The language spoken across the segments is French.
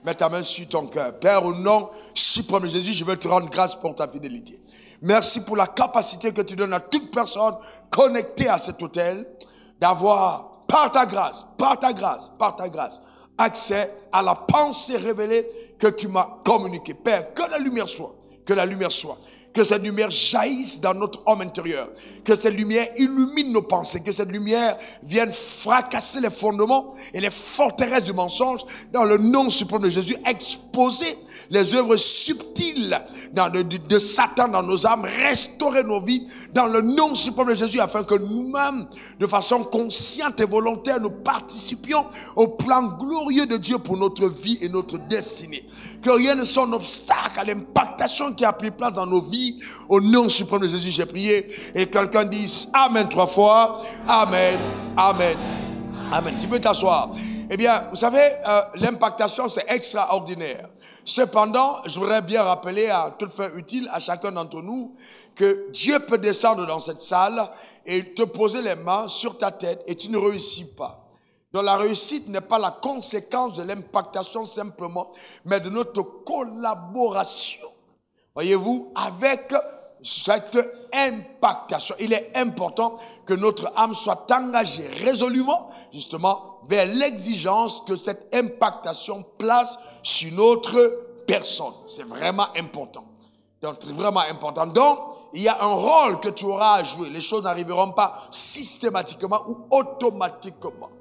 Mets ta main sur ton cœur. Père, au nom suprême de Jésus, je veux te rendre grâce pour ta fidélité. Merci pour la capacité que tu donnes à toute personne connectée à cet autel d'avoir, par ta grâce, accès à la pensée révélée que tu m'as communiquée. Père, que la lumière soit, que cette lumière jaillisse dans notre homme intérieur, que cette lumière illumine nos pensées, que cette lumière vienne fracasser les fondements et les forteresses du mensonge dans le nom suprême de Jésus, exposer les œuvres subtiles de Satan dans nos âmes, restaurer nos vies dans le nom suprême de Jésus, afin que nous-mêmes, de façon consciente et volontaire, nous participions au plan glorieux de Dieu pour notre vie et notre destinée. Que rien ne soit un obstacle à l'impactation qui a pris place dans nos vies. Au nom suprême de Jésus, j'ai prié. Et quelqu'un dise Amen 3 fois. Amen, Amen, Amen. Tu peux t'asseoir. Eh bien, vous savez, l'impactation, c'est extraordinaire. Cependant, je voudrais bien rappeler à toute fin utile à chacun d'entre nous que Dieu peut descendre dans cette salle et te poser les mains sur ta tête et tu ne réussis pas. Donc la réussite n'est pas la conséquence de l'impactation simplement, mais de notre collaboration. Voyez-vous, avec cette impactation, il est important que notre âme soit engagée résolument, justement, vers l'exigence que cette impactation place sur notre personne. C'est vraiment important. Donc, c'est vraiment important. Donc, il y a un rôle que tu auras à jouer. Les choses n'arriveront pas systématiquement ou automatiquement.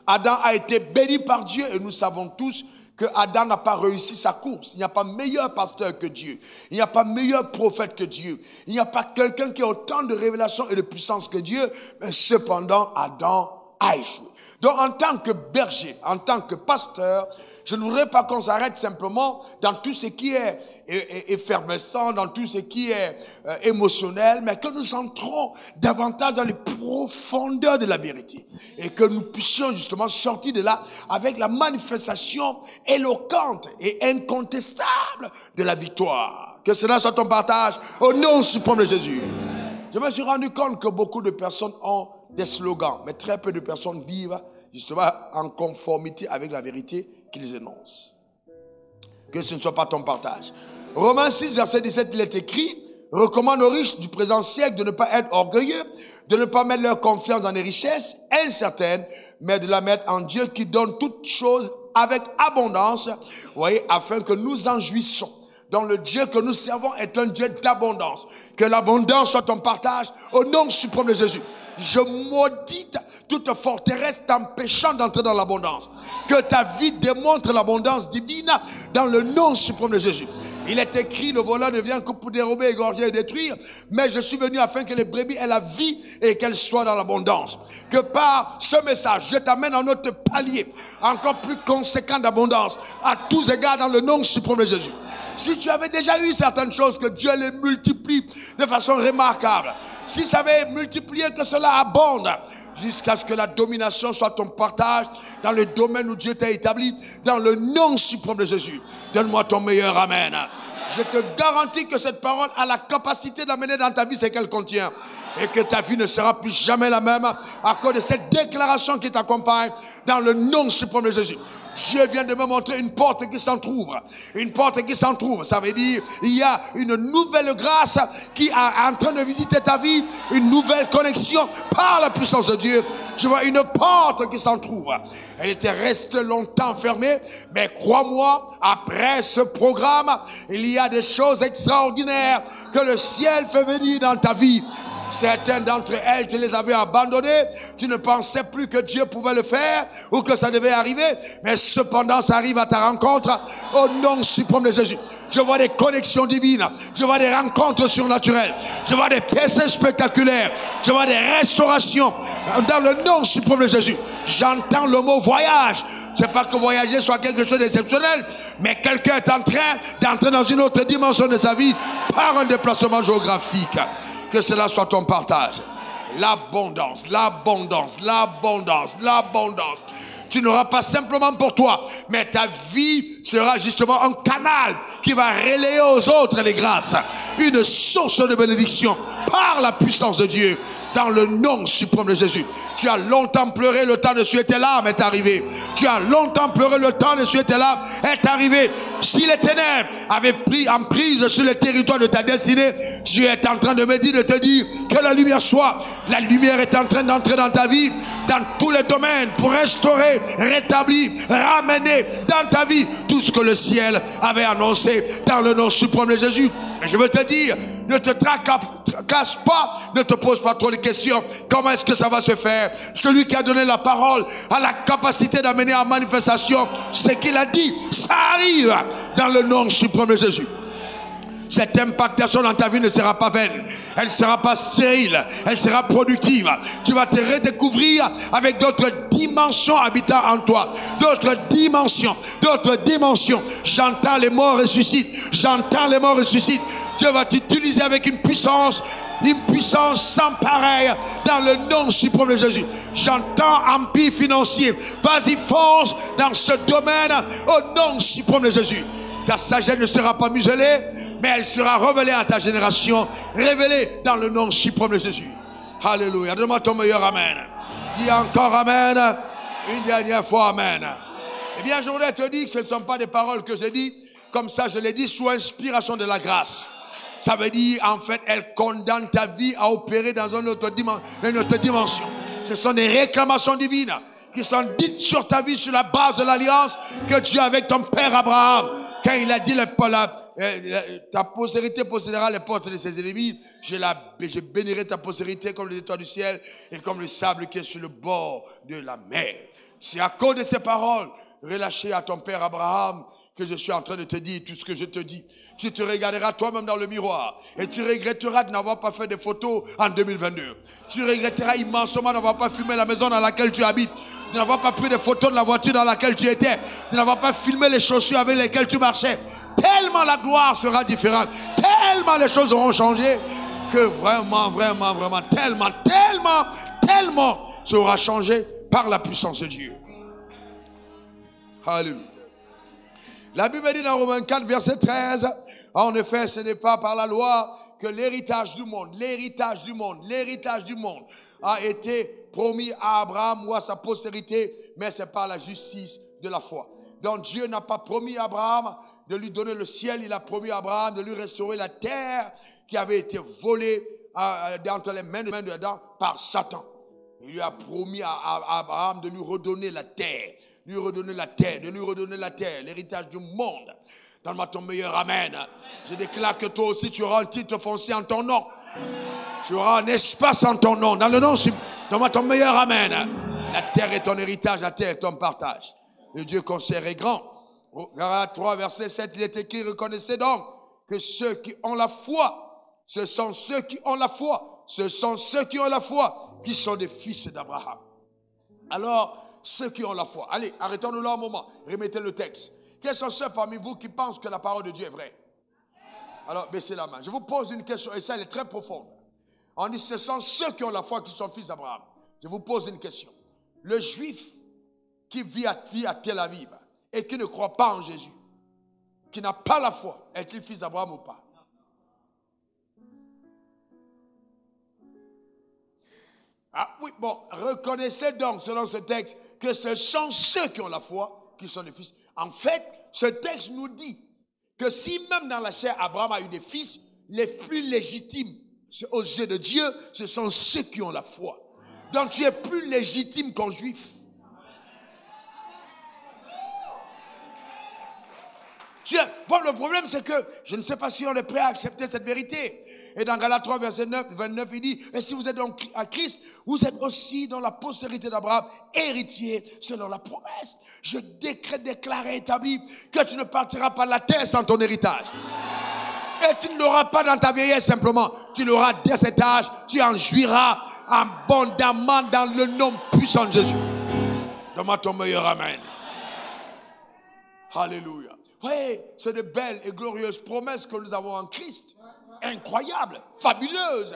Adam a été béni par Dieu et nous savons tous que Adam n'a pas réussi sa course. Il n'y a pas meilleur pasteur que Dieu. Il n'y a pas meilleur prophète que Dieu. Il n'y a pas quelqu'un qui a autant de révélations et de puissance que Dieu. Mais cependant, Adam a échoué. Donc, en tant que berger, en tant que pasteur, je ne voudrais pas qu'on s'arrête simplement dans tout ce qui est effervescent, dans tout ce qui est émotionnel, mais que nous entrons davantage dans les profondeurs de la vérité et que nous puissions justement sortir de là avec la manifestation éloquente et incontestable de la victoire. Que cela soit ton partage au nom suprême de Jésus. Je me suis rendu compte que beaucoup de personnes ont des slogans, mais très peu de personnes vivent justement en conformité avec la vérité qu'ils énoncent. Que ce ne soit pas ton partage. Romains 6, verset 17, il est écrit, recommande aux riches du présent siècle de ne pas être orgueilleux, de ne pas mettre leur confiance dans les richesses incertaines, mais de la mettre en Dieu qui donne toutes choses avec abondance, vous voyez, afin que nous en jouissons. Donc le Dieu que nous servons est un Dieu d'abondance. Que l'abondance soit ton partage au nom suprême de Jésus. Je maudis toute forteresse t'empêchant d'entrer dans l'abondance. Que ta vie démontre l'abondance divine dans le nom suprême de Jésus. Il est écrit, le voleur ne vient que pour dérober, égorger et détruire. Mais je suis venu afin que les brebis aient la vie et qu'elles soient dans l'abondance. Que par ce message, je t'amène à un autre palier, encore plus conséquent d'abondance, à tous égards dans le nom suprême de Jésus. Si tu avais déjà eu certaines choses, que Dieu les multiplie de façon remarquable. Si ça avait multiplié, que cela abonde. Jusqu'à ce que la domination soit ton partage dans le domaine où Dieu t'a établi, dans le nom suprême de Jésus. Donne-moi ton meilleur amen. Je te garantis que cette parole a la capacité d'amener dans ta vie ce qu'elle contient. Et que ta vie ne sera plus jamais la même à cause de cette déclaration qui t'accompagne dans le nom suprême de Jésus. Dieu vient de me montrer une porte qui s'entrouvre. Une porte qui s'entrouvre. Ça veut dire, il y a une nouvelle grâce qui est en train de visiter ta vie. Une nouvelle connexion par la puissance de Dieu. Je vois une porte qui s'entrouvre. Elle était restée longtemps fermée. Mais crois-moi, après ce programme, il y a des choses extraordinaires que le ciel fait venir dans ta vie. Certaines d'entre elles, tu les avais abandonnées. Tu ne pensais plus que Dieu pouvait le faire ou que ça devait arriver. Mais cependant, ça arrive à ta rencontre au nom suprême de Jésus. Je vois des connexions divines. Je vois des rencontres surnaturelles. Je vois des percées spectaculaires. Je vois des restaurations dans le nom suprême de Jésus. J'entends le mot voyage. C'est pas que voyager soit quelque chose d'exceptionnel, mais quelqu'un est en train d'entrer dans une autre dimension de sa vie par un déplacement géographique. Que cela soit ton partage. L'abondance, l'abondance, l'abondance, l'abondance. Tu n'auras pas simplement pour toi, mais ta vie sera justement un canal qui va relayer aux autres les grâces. Une source de bénédiction par la puissance de Dieu. dans le nom suprême de Jésus. Tu as longtemps pleuré, le temps de suer tes larmes est arrivé. Tu as longtemps pleuré, le temps de suer tes larmes est arrivé. Si les ténèbres avaient pris en prise sur le territoire de ta destinée, Dieu est en train de me dire, de te dire que la lumière soit. La lumière est en train d'entrer dans ta vie, dans tous les domaines, pour restaurer, rétablir, ramener dans ta vie tout ce que le ciel avait annoncé dans le nom suprême de Jésus. Et je veux te dire, ne te tracasse pas, ne te pose pas trop de questions. Comment est-ce que ça va se faire? Celui qui a donné la parole a la capacité d'amener en manifestation ce qu'il a dit. Ça arrive dans le nom suprême de Jésus. Cette impactation dans ta vie ne sera pas vaine. Elle ne sera pas stérile. Elle sera productive. Tu vas te redécouvrir avec d'autres dimensions habitant en toi. D'autres dimensions. D'autres dimensions. J'entends les morts ressuscitent. J'entends les morts ressuscitent. Dieu va t'utiliser avec une puissance sans pareil dans le nom suprême de Jésus. J'entends empire financier. Vas-y, fonce dans ce domaine au nom suprême de Jésus. Ta sagesse ne sera pas muselée, mais elle sera révélée à ta génération, révélée dans le nom suprême de Jésus. Alléluia. Donne-moi ton meilleur amen. Dis encore amen. Une dernière fois amen. Eh bien, je voudrais te dire que ce ne sont pas des paroles que je dis comme ça, je les dis sous inspiration de la grâce. Ça veut dire, en fait, elle condamne ta vie à opérer dans une autre dimension. Ce sont des réclamations divines qui sont dites sur ta vie sur la base de l'alliance que Dieu a avec ton père Abraham. Quand il a dit ta postérité possédera les portes de ses ennemis, je bénirai ta postérité comme les étoiles du ciel et comme le sable qui est sur le bord de la mer. C'est à cause de ces paroles relâchées à ton père Abraham que je suis en train de te dire tout ce que je te dis. Tu te regarderas toi-même dans le miroir et tu regretteras de n'avoir pas fait de photos en 2022. Tu regretteras immensement d'avoir pas filmé la maison dans laquelle tu habites, de n'avoir pas pris de photos de la voiture dans laquelle tu étais, de n'avoir pas filmé les chaussures avec lesquelles tu marchais. Tellement la gloire sera différente, tellement les choses auront changé que vraiment, tellement sera changé par la puissance de Dieu. Alléluia. La Bible dit dans Romains 4, verset 13, en effet, ce n'est pas par la loi que l'héritage du monde a été promis à Abraham ou à sa postérité, mais c'est par la justice de la foi. Donc Dieu n'a pas promis à Abraham de lui donner le ciel, il a promis à Abraham de lui restaurer la terre qui avait été volée entre les mains d'Adam par Satan. Il lui a promis à Abraham de lui redonner la terre. De lui redonner la terre, l'héritage du monde. Donne-moi ton meilleur amen. Je déclare que toi aussi tu auras un titre foncier en ton nom. Tu auras un espace en ton nom. Dans le nom, donne-moi ton meilleur amen. La terre est ton héritage, la terre est ton partage. Le Dieu qu'on sert est grand. Galates 3, verset 7, il est écrit, reconnaissez donc que ceux qui ont la foi, ce sont ceux qui ont la foi qui sont des fils d'Abraham. Alors, ceux qui ont la foi. Allez, arrêtons-nous là un moment. Remettez le texte. Quels sont ceux parmi vous qui pensent que la parole de Dieu est vraie? Alors, baissez la main. Je vous pose une question, et ça, elle est très profonde. On dit, ce sont ceux qui ont la foi qui sont fils d'Abraham. Je vous pose une question. Le juif qui vit à Tel Aviv et qui ne croit pas en Jésus, qui n'a pas la foi, est-il fils d'Abraham ou pas? Ah oui, bon, reconnaissez donc, selon ce texte, que ce sont ceux qui ont la foi qui sont les fils. En fait, ce texte nous dit que si même dans la chair, Abraham a eu des fils, les plus légitimes aux yeux de Dieu, ce sont ceux qui ont la foi. Donc tu es plus légitime qu'un juif. Bon, le problème, c'est que je ne sais pas si on est prêt à accepter cette vérité. Et dans Galates 3, verset 29, il dit, et si vous êtes donc à Christ, vous êtes aussi dans la postérité d'Abraham, héritier selon la promesse. Je déclare et établis que tu ne partiras pas de la terre sans ton héritage. Et tu ne l'auras pas dans ta vieillesse simplement. Tu l'auras dès cet âge. Tu en jouiras abondamment dans le nom puissant de Jésus. Donne-moi ton meilleur amen. Alléluia. Oui, c'est de belles et glorieuses promesses que nous avons en Christ. Incroyable, fabuleuse.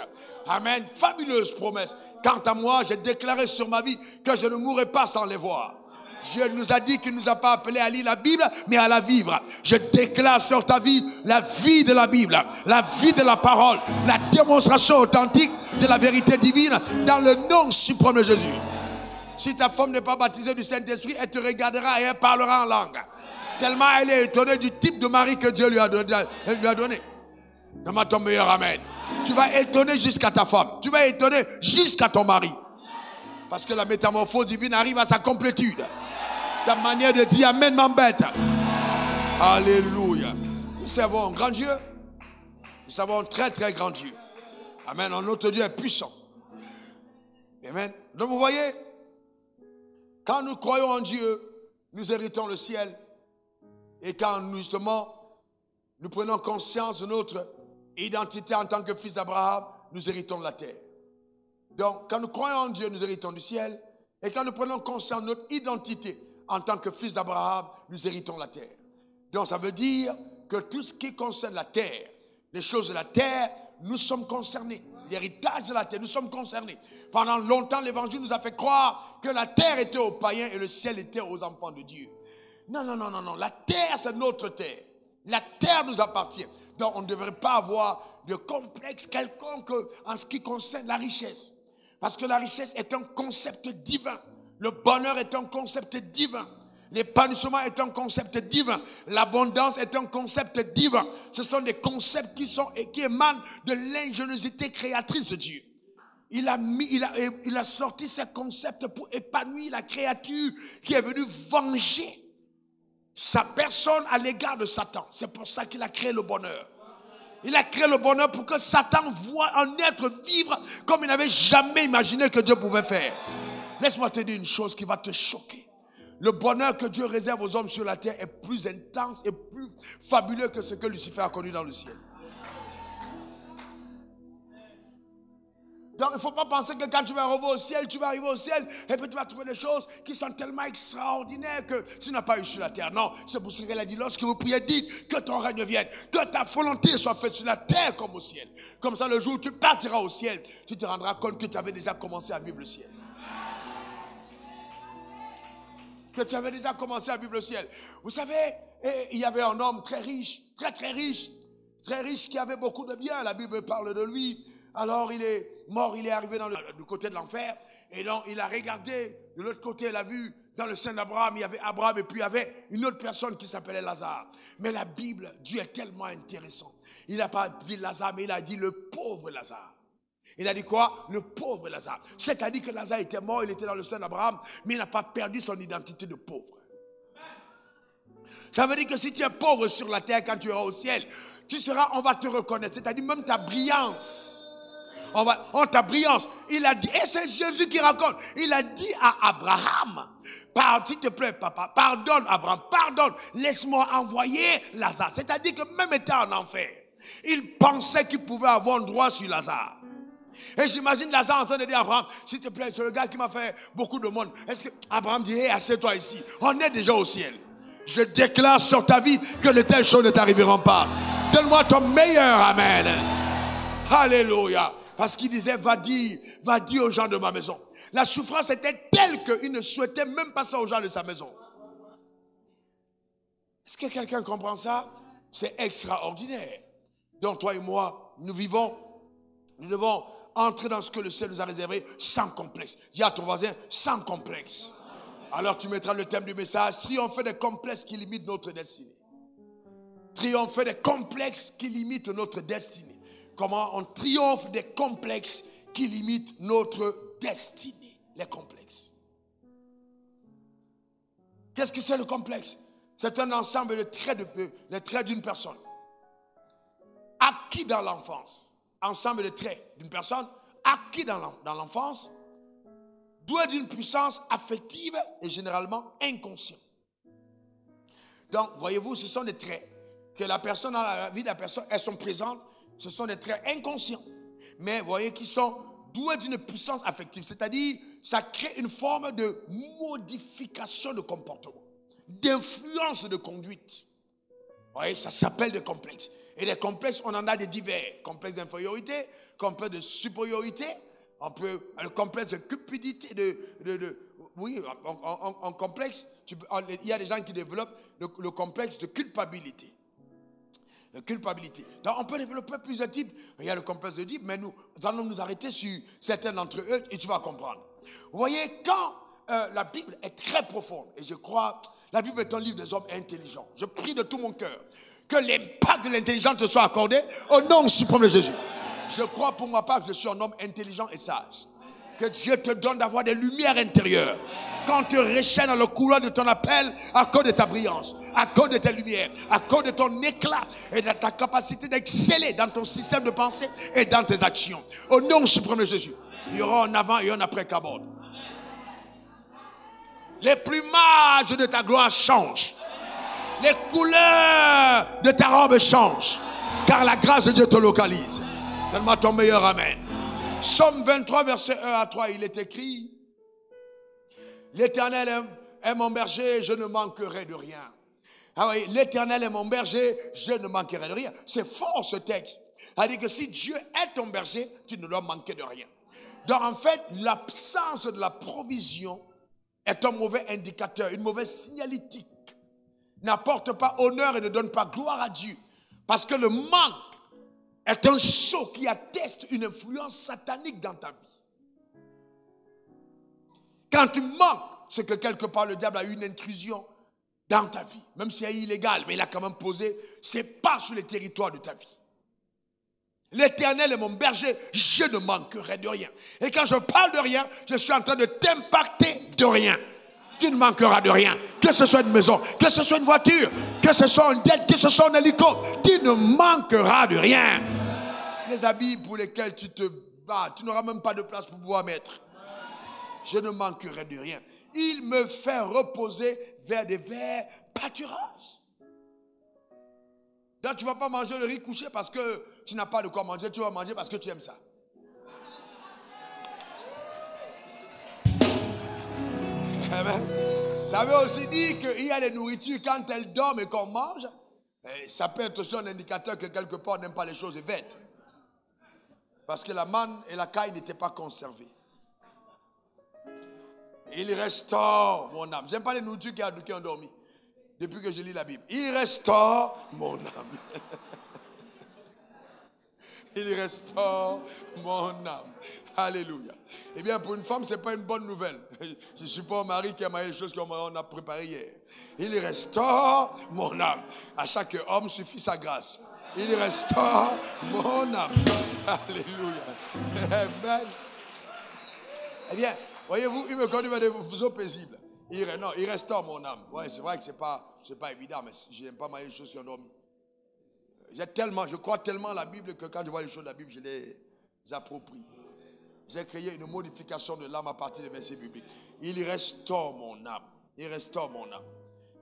Amen, fabuleuse promesse. Quant à moi, j'ai déclaré sur ma vie que je ne mourrai pas sans les voir. Dieu nous a dit qu'il ne nous a pas appelés à lire la Bible, mais à la vivre. Je déclare sur ta vie la vie de la Bible, la vie de la parole, la démonstration authentique de la vérité divine dans le nom suprême de Jésus. Si ta femme n'est pas baptisée du Saint-Esprit, elle te regardera et elle parlera en langue. Tellement elle est étonnée du type de mari que Dieu lui a donné. Demande ton meilleur amen. Tu vas étonner jusqu'à ta femme. Tu vas étonner jusqu'à ton mari. Parce que la métamorphose divine arrive à sa complétude. Ta manière de dire amen m'embête. Alléluia. Nous servons un grand Dieu. Nous servons un très très grand Dieu. Amen. Notre Dieu est puissant. Amen. Donc vous voyez, quand nous croyons en Dieu, nous héritons le ciel. Et quand nous, justement, nous prenons conscience de notre identité en tant que fils d'Abraham, nous héritons de la terre. Donc, quand nous croyons en Dieu, nous héritons du ciel. Et quand nous prenons conscience de notre identité en tant que fils d'Abraham, nous héritons de la terre. Donc, ça veut dire que tout ce qui concerne la terre, les choses de la terre, nous sommes concernés. L'héritage de la terre, nous sommes concernés. Pendant longtemps, l'évangile nous a fait croire que la terre était aux païens et le ciel était aux enfants de Dieu. Non, non, non, non, non. La terre, c'est notre terre. La terre nous appartient. Donc, on ne devrait pas avoir de complexe quelconque en ce qui concerne la richesse. Parce que la richesse est un concept divin. Le bonheur est un concept divin. L'épanouissement est un concept divin. L'abondance est un concept divin. Ce sont des concepts qui émanent de l'ingéniosité créatrice de Dieu. Il a sorti ces concepts pour épanouir la créature qui est venue venger sa personne à l'égard de Satan. C'est pour ça qu'il a créé le bonheur. Il a créé le bonheur pour que Satan voie un être vivre comme il n'avait jamais imaginé que Dieu pouvait faire. Laisse-moi te dire une chose qui va te choquer. Le bonheur que Dieu réserve aux hommes sur la terre est plus intense et plus fabuleux que ce que Lucifer a connu dans le ciel. Donc il ne faut pas penser que quand tu vas arriver au ciel, et puis tu vas trouver des choses qui sont tellement extraordinaires que tu n'as pas eu sur la terre. Non, c'est pour ça qu'elle a dit, lorsque vous priez, dites que ton règne vienne, que ta volonté soit faite sur la terre comme au ciel. Comme ça, le jour où tu partiras au ciel, tu te rendras compte que tu avais déjà commencé à vivre le ciel. Que tu avais déjà commencé à vivre le ciel. Vous savez, il y avait un homme très riche, très riche qui avait beaucoup de biens. La Bible parle de lui. Alors il est mort, il est arrivé du côté de l'enfer. Et donc il a regardé de l'autre côté, il a vu dans le sein d'Abraham, il y avait Abraham et puis il y avait une autre personne qui s'appelait Lazare. Mais la Bible, Dieu est tellement intéressant. Il n'a pas dit Lazare, mais il a dit le pauvre Lazare. Il a dit quoi? Le pauvre Lazare. C'est-à-dire que Lazare était mort, il était dans le sein d'Abraham, mais il n'a pas perdu son identité de pauvre. Ça veut dire que si tu es pauvre sur la terre, quand tu iras au ciel, on va te reconnaître. C'est-à-dire même ta brillance. Ta brillance. Il a dit, et c'est Jésus qui raconte, il a dit à Abraham, s'il te plaît papa, pardonne Abraham, pardonne, laisse-moi envoyer Lazare. C'est-à-dire que même étant en enfer, il pensait qu'il pouvait avoir un droit sur Lazare. Et j'imagine Lazare en train de dire à Abraham, s'il te plaît, c'est le gars qui m'a fait beaucoup de monde. Est-ce que Abraham dit, hey, assieds-toi ici, on est déjà au ciel. Je déclare sur ta vie que de telles choses ne t'arriveront pas. Donne-moi ton meilleur amen. Alléluia. Parce qu'il disait, va dire aux gens de ma maison. La souffrance était telle qu'il ne souhaitait même pas ça aux gens de sa maison. Est-ce que quelqu'un comprend ça? C'est extraordinaire. Donc toi et moi, nous devons entrer dans ce que le ciel nous a réservé sans complexe. Dis à ton voisin, sans complexe. Alors tu mettras le thème du message, triompher des complexes qui limitent notre destinée. Triompher des complexes qui limitent notre destinée. Comment on triomphe des complexes qui limitent notre destinée. Les complexes. Qu'est-ce que c'est le complexe? C'est un ensemble de traits d'une personne. Acquis dans l'enfance. Ensemble de traits d'une personne acquis dans l'enfance, doué d'une puissance affective et généralement inconscient. Donc, voyez-vous, ce sont des traits que la personne, dans la vie de la personne, elles sont présentes. Ce sont des traits inconscients. Mais vous voyez qu'ils sont doués d'une puissance affective. C'est-à-dire, ça crée une forme de modification de comportement, d'influence de conduite. Vous voyez, ça s'appelle des complexes. Et les complexes, on en a des divers. Complexe d'infériorité, complexe de supériorité, le complexe de cupidité, oui, en complexe, il y a des gens qui développent le complexe de culpabilité. De culpabilité. Donc on peut développer plusieurs types. Il y a le complexe de type, mais nous allons nous arrêter sur certains d'entre eux et tu vas comprendre. Vous voyez, quand la Bible est très profonde, et je crois, la Bible est un livre des hommes intelligents. Je prie de tout mon cœur que l'impact de l'intelligence te soit accordé au nom suprême de Jésus. Je crois pour ma part que je suis un homme intelligent et sage. Que Dieu te donne d'avoir des lumières intérieures. Quand tu rechaînes dans le couloir de ton appel, à cause de ta brillance, à cause de tes lumières, à cause de ton éclat et de ta capacité d'exceller dans ton système de pensée et dans tes actions. Au nom suprême de Jésus, il y aura un avant et un après qu'aborde. Les plumages de ta gloire changent. Les couleurs de ta robe changent. Car la grâce de Dieu te localise. Donne-moi ton meilleur amen. Psaume 23, verset 1 à 3, il est écrit: l'Éternel est mon berger, je ne manquerai de rien. Ah oui, l'Éternel est mon berger, je ne manquerai de rien. C'est fort ce texte. C'est-à-dire que si Dieu est ton berger, tu ne dois manquer de rien. Donc en fait, l'absence de la provision est un mauvais indicateur, une mauvaise signalétique. N'apporte pas honneur et ne donne pas gloire à Dieu. Parce que le manque est un sceau qui atteste une influence satanique dans ta vie. Quand tu manques, c'est que quelque part le diable a eu une intrusion dans ta vie. Même si elle est illégale, mais il a quand même posé ses pas sur le territoire de ta vie. L'Éternel est mon berger, je ne manquerai de rien. Et quand je parle de rien, je suis en train de t'impacter de rien. Tu ne manqueras de rien. Que ce soit une maison, que ce soit une voiture, que ce soit un jet, que ce soit un hélico, tu ne manqueras de rien. Les habits pour lesquels tu te bats, tu n'auras même pas de place pour pouvoir mettre. Je ne manquerai de rien. Il me fait reposer vers des verts pâturages. Donc tu ne vas pas manger le riz couché parce que tu n'as pas de quoi manger, tu vas manger parce que tu aimes ça. Amen. Ça veut aussi dire qu'il y a des nourritures, quand elles dorment et qu'on mange, ça peut être aussi un indicateur que quelque part on n'aime pas les choses vertes. Parce que la manne et la caille n'étaient pas conservées. Il restaure mon âme. J'aime pas les nourritures qui ont dormi. Depuis que je lis la Bible. Il restaure mon âme. Il restaure mon âme. Alléluia. Eh bien, pour une femme, ce n'est pas une bonne nouvelle. Je ne suis pas un mari qui a marié les choses qu'on a préparées hier. Il restaure mon âme. À chaque homme suffit sa grâce. Il restaure mon âme. Alléluia. Amen. Eh bien, voyez-vous, il me conduit vers des eaux paisibles. Il restaure mon âme. Oui, c'est vrai que ce n'est pas évident, mais je n'aime pas marier les choses qui ont dormi. Je crois tellement à la Bible que quand je vois les choses de la Bible, je les approprie. J'ai créé une modification de l'âme à partir des versets bibliques. Il restaure mon âme. Il restaure mon âme.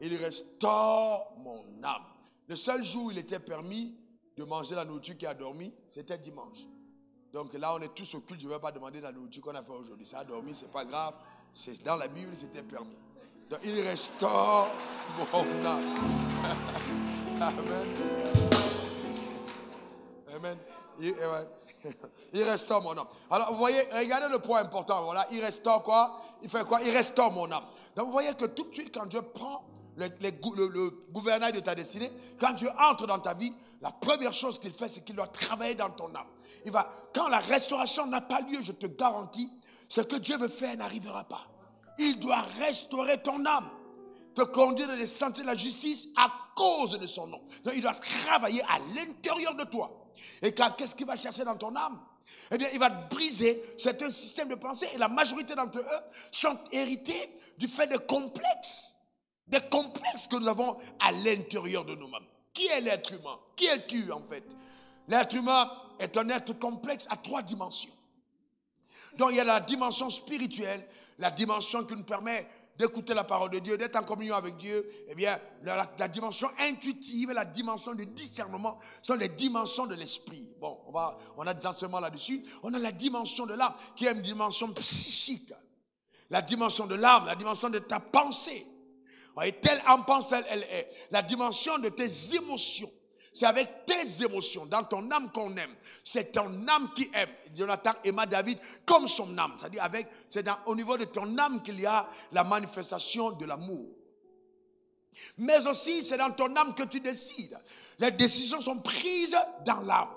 Il restaure mon âme. Le seul jour où il était permis de manger la nourriture qui a dormi, c'était dimanche. Donc là, on est tous au culte. Je ne vais pas demander la nourriture qu'on a fait aujourd'hui. Ça a dormi, ce n'est pas grave. C'est dans la Bible, c'était permis. Donc il restaure mon âme. Amen. Amen. Il restaure mon âme. Alors, vous voyez, regardez le point important. Voilà, il restaure quoi? Il fait quoi? Il restaure mon âme. Donc, vous voyez que tout de suite, quand Dieu prend le gouvernail de ta destinée, quand Dieu entre dans ta vie, la première chose qu'il fait, c'est qu'il doit travailler dans ton âme. Quand la restauration n'a pas lieu, je te garantis, ce que Dieu veut faire n'arrivera pas. Il doit restaurer ton âme, te conduire dans les sentiers de la justice à cause de son nom. Donc, il doit travailler à l'intérieur de toi. Et qu'est-ce qu'il va chercher dans ton âme? Eh bien, il va te briser certains systèmes de pensée. Et la majorité d'entre eux sont hérités du fait des complexes. Des complexes que nous avons à l'intérieur de nous-mêmes. Qui est l'être humain? Qui es-tu en fait? L'être humain est un être complexe à 3 dimensions. Donc, il y a la dimension spirituelle, la dimension qui nous permet d'écouter la parole de Dieu, d'être en communion avec Dieu. Eh bien, la dimension intuitive et la dimension de discernement sont les dimensions de l'esprit. Bon, on a des enseignements là-dessus. On a la dimension de l'âme, qui est une dimension psychique. La dimension de l'âme, la dimension de ta pensée. Et telle âme pense, telle elle est. La dimension de tes émotions. C'est avec tes émotions, dans ton âme qu'on aime. C'est ton âme qui aime. Jonathan aima David comme son âme. C'est-à-dire au niveau de ton âme qu'il y a la manifestation de l'amour. Mais aussi, c'est dans ton âme que tu décides. Les décisions sont prises dans l'âme.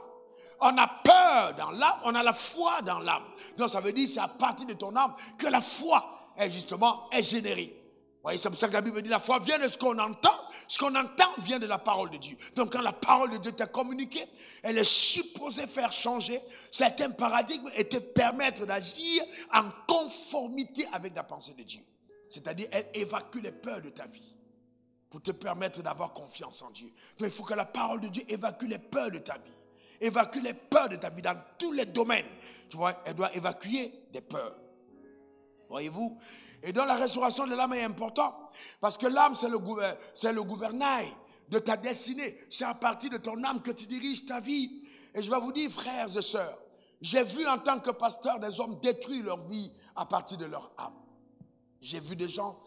On a peur dans l'âme, on a la foi dans l'âme. Donc ça veut dire que c'est à partir de ton âme que la foi est générée. Vous voyez, c'est pour ça que la Bible dit la foi vient de ce qu'on entend. Ce qu'on entend vient de la parole de Dieu. Donc quand la parole de Dieu t'est communiquée, elle est supposée faire changer certains paradigmes et te permettre d'agir en conformité avec la pensée de Dieu. C'est-à-dire, elle évacue les peurs de ta vie pour te permettre d'avoir confiance en Dieu. Donc il faut que la parole de Dieu évacue les peurs de ta vie. Évacue les peurs de ta vie dans tous les domaines. Tu vois, elle doit évacuer des peurs. Voyez-vous? Et donc la restauration de l'âme est importante. Parce que l'âme, c'est le gouvernail de ta destinée. C'est à partir de ton âme que tu diriges ta vie. Et je vais vous dire, frères et sœurs, j'ai vu en tant que pasteur des hommes détruire leur vie à partir de leur âme. J'ai vu des gens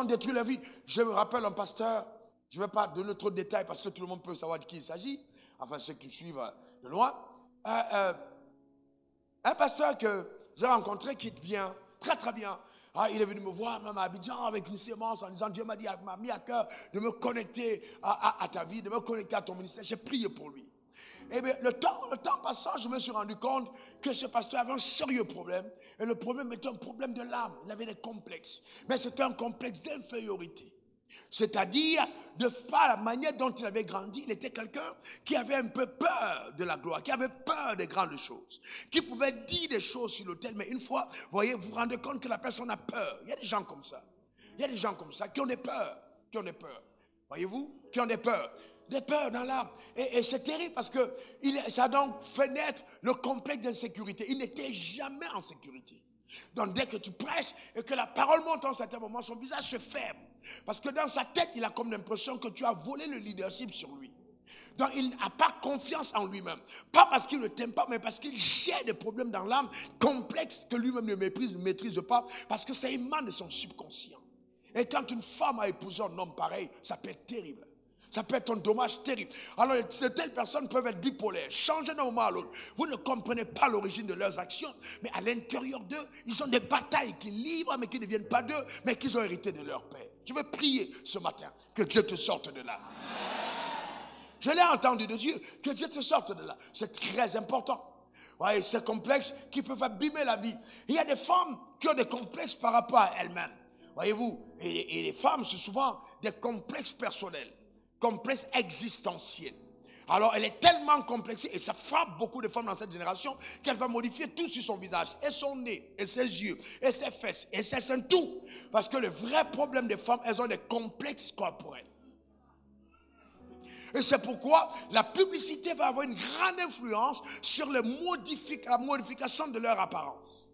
détruire leur vie. Je me rappelle un pasteur, je ne vais pas donner trop de détails parce que tout le monde peut savoir de qui il s'agit. Enfin, ceux qui suivent de loin. Un pasteur que j'ai rencontré qui est bien, très très bien. Ah, il est venu me voir même à Abidjan avec une sémence en disant Dieu m'a mis à cœur de me connecter à ta vie, de me connecter à ton ministère. J'ai prié pour lui. Et bien, le temps passant, je me suis rendu compte que ce pasteur avait un sérieux problème. Et le problème était un problème de l'âme. Il avait des complexes. Mais c'était un complexe d'infériorité. C'est-à-dire, de par la manière dont il avait grandi, il était quelqu'un qui avait un peu peur de la gloire, qui avait peur des grandes choses, qui pouvait dire des choses sur l'autel, mais une fois, vous vous rendez compte que la personne a peur. Il y a des gens comme ça. Il y a des gens comme ça qui ont des peurs, voyez-vous, qui ont des peurs dans l'âme. Et c'est terrible parce que ça a donc fait naître le complexe d'insécurité. Il n'était jamais en sécurité. Donc dès que tu prêches et que la parole monte en certain moment, son visage se ferme. Parce que dans sa tête, il a comme l'impression que tu as volé le leadership sur lui. Donc il n'a pas confiance en lui-même. Pas parce qu'il ne t'aime pas, mais parce qu'il gère des problèmes dans l'âme complexes que lui-même ne maîtrise pas, parce que ça émane de son subconscient. Et quand une femme a épousé un homme pareil, ça peut être terrible. Ça peut être un dommage terrible. Alors, de telles personnes peuvent être bipolaires, changer d'un moment à l'autre. Vous ne comprenez pas l'origine de leurs actions, mais à l'intérieur d'eux, ils ont des batailles qu'ils livrent, mais qui ne viennent pas d'eux, mais qu'ils ont hérité de leur père. Je veux prier ce matin que Dieu te sorte de là. Je l'ai entendu de Dieu, que Dieu te sorte de là. C'est très important. Ouais, ces complexes qui peuvent abîmer la vie. Il y a des femmes qui ont des complexes par rapport à elles-mêmes. Voyez-vous, et les femmes, c'est souvent des complexes personnels. Complexe existentiel. Alors elle est tellement complexée et ça frappe beaucoup de femmes dans cette génération qu'elle va modifier tout sur son visage, et son nez, et ses yeux, et ses fesses, et ses seins, tout. Parce que le vrai problème des femmes, elles ont des complexes corporels. Et c'est pourquoi la publicité va avoir une grande influence sur la modification de leur apparence.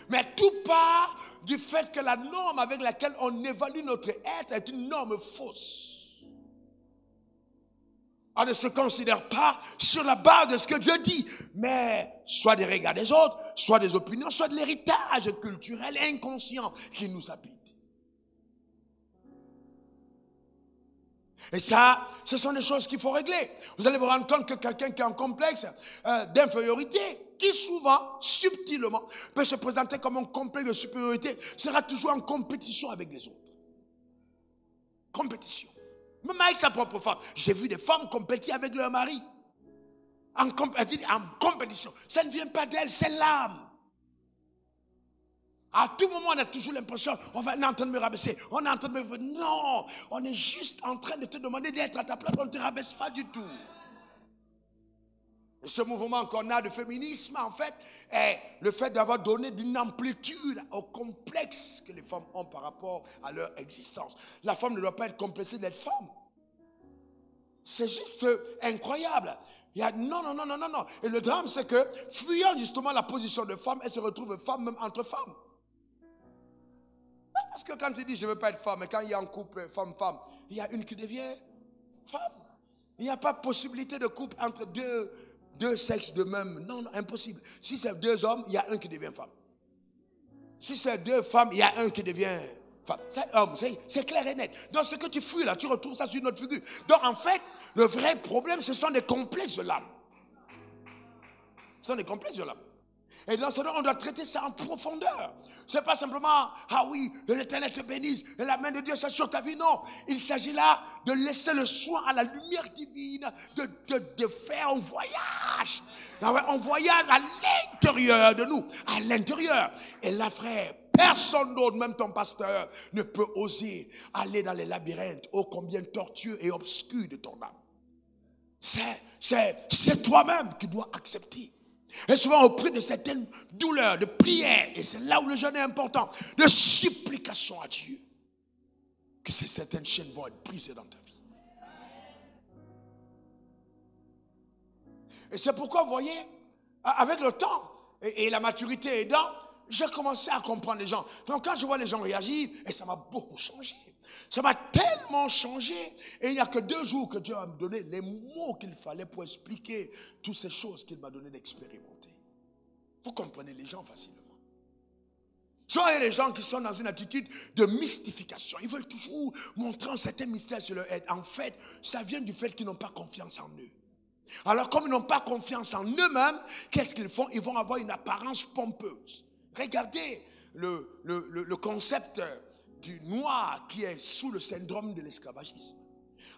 Mais tout part du fait que la norme avec laquelle on évalue notre être est une norme fausse. On ne se considère pas sur la base de ce que Dieu dit, mais soit des regards des autres, soit des opinions, soit de l'héritage culturel et inconscient qui nous habite. Et ça, ce sont des choses qu'il faut régler. Vous allez vous rendre compte que quelqu'un qui a un complexe d'infériorité, qui souvent, subtilement, peut se présenter comme un complexe de supériorité, sera toujours en compétition avec les autres. Compétition. Même avec sa propre femme. J'ai vu des femmes compétir avec leur mari. En compétition. Ça ne vient pas d'elle, c'est l'âme. À tout moment, on a toujours l'impression, on est en train de me rabaisser, on est en train de me... Non, on est juste en train de te demander d'être à ta place, on ne te rabaisse pas du tout. Et ce mouvement qu'on a de féminisme, en fait, est le fait d'avoir donné d'une amplitude au complexe que les femmes ont par rapport à leur existence. La femme ne doit pas être complexée d'être femme. C'est juste incroyable. Non. Et le drame, c'est que, fuyant justement la position de femme, elle se retrouve femme même entre femmes. Parce que quand tu dis je ne veux pas être femme, et quand il y a un couple femme-femme, il y a une qui devient femme. Il n'y a pas possibilité de couple entre deux sexes de même. Non, impossible. Si c'est deux hommes, il y a un qui devient femme. Si c'est deux femmes, il y a un qui devient C'est clair et net. Dans ce que tu fuis là, tu retrouves ça sur une autre figure. Donc en fait, le vrai problème, ce sont des complexes de l'âme. Ce sont des complexes de l'âme. Et dans ce cas, on doit traiter ça en profondeur. Ce n'est pas simplement, ah oui, l'Éternel te bénisse, et la main de Dieu soit sur ta vie. Non, il s'agit là de laisser le soin à la lumière divine, de faire un voyage. Un voyage à l'intérieur de nous, à l'intérieur. Et là, frère, personne d'autre, même ton pasteur, ne peut oser aller dans les labyrinthes, ô combien tortueux et obscurs de ton âme. C'est toi-même qui dois accepter. Et souvent au prix de certaines douleurs, de prières, et c'est là où le jeûne est important, de supplication à Dieu, que certaines chaînes vont être brisées dans ta vie. Et c'est pourquoi, vous voyez, avec le temps et la maturité aidant, j'ai commencé à comprendre les gens. Donc quand je vois les gens réagir, et ça m'a beaucoup changé. Ça m'a tellement changé. Et il n'y a que 2 jours que Dieu m'a donné les mots qu'il fallait pour expliquer toutes ces choses qu'il m'a donné d'expérimenter. Vous comprenez les gens facilement. Soit il y a des gens qui sont dans une attitude de mystification. Ils veulent toujours montrer un certain mystère sur leur être. En fait, ça vient du fait qu'ils n'ont pas confiance en eux. Alors comme ils n'ont pas confiance en eux-mêmes, qu'est-ce qu'ils font? Ils vont avoir une apparence pompeuse. Regardez le concept du noir qui est sous le syndrome de l'esclavagisme.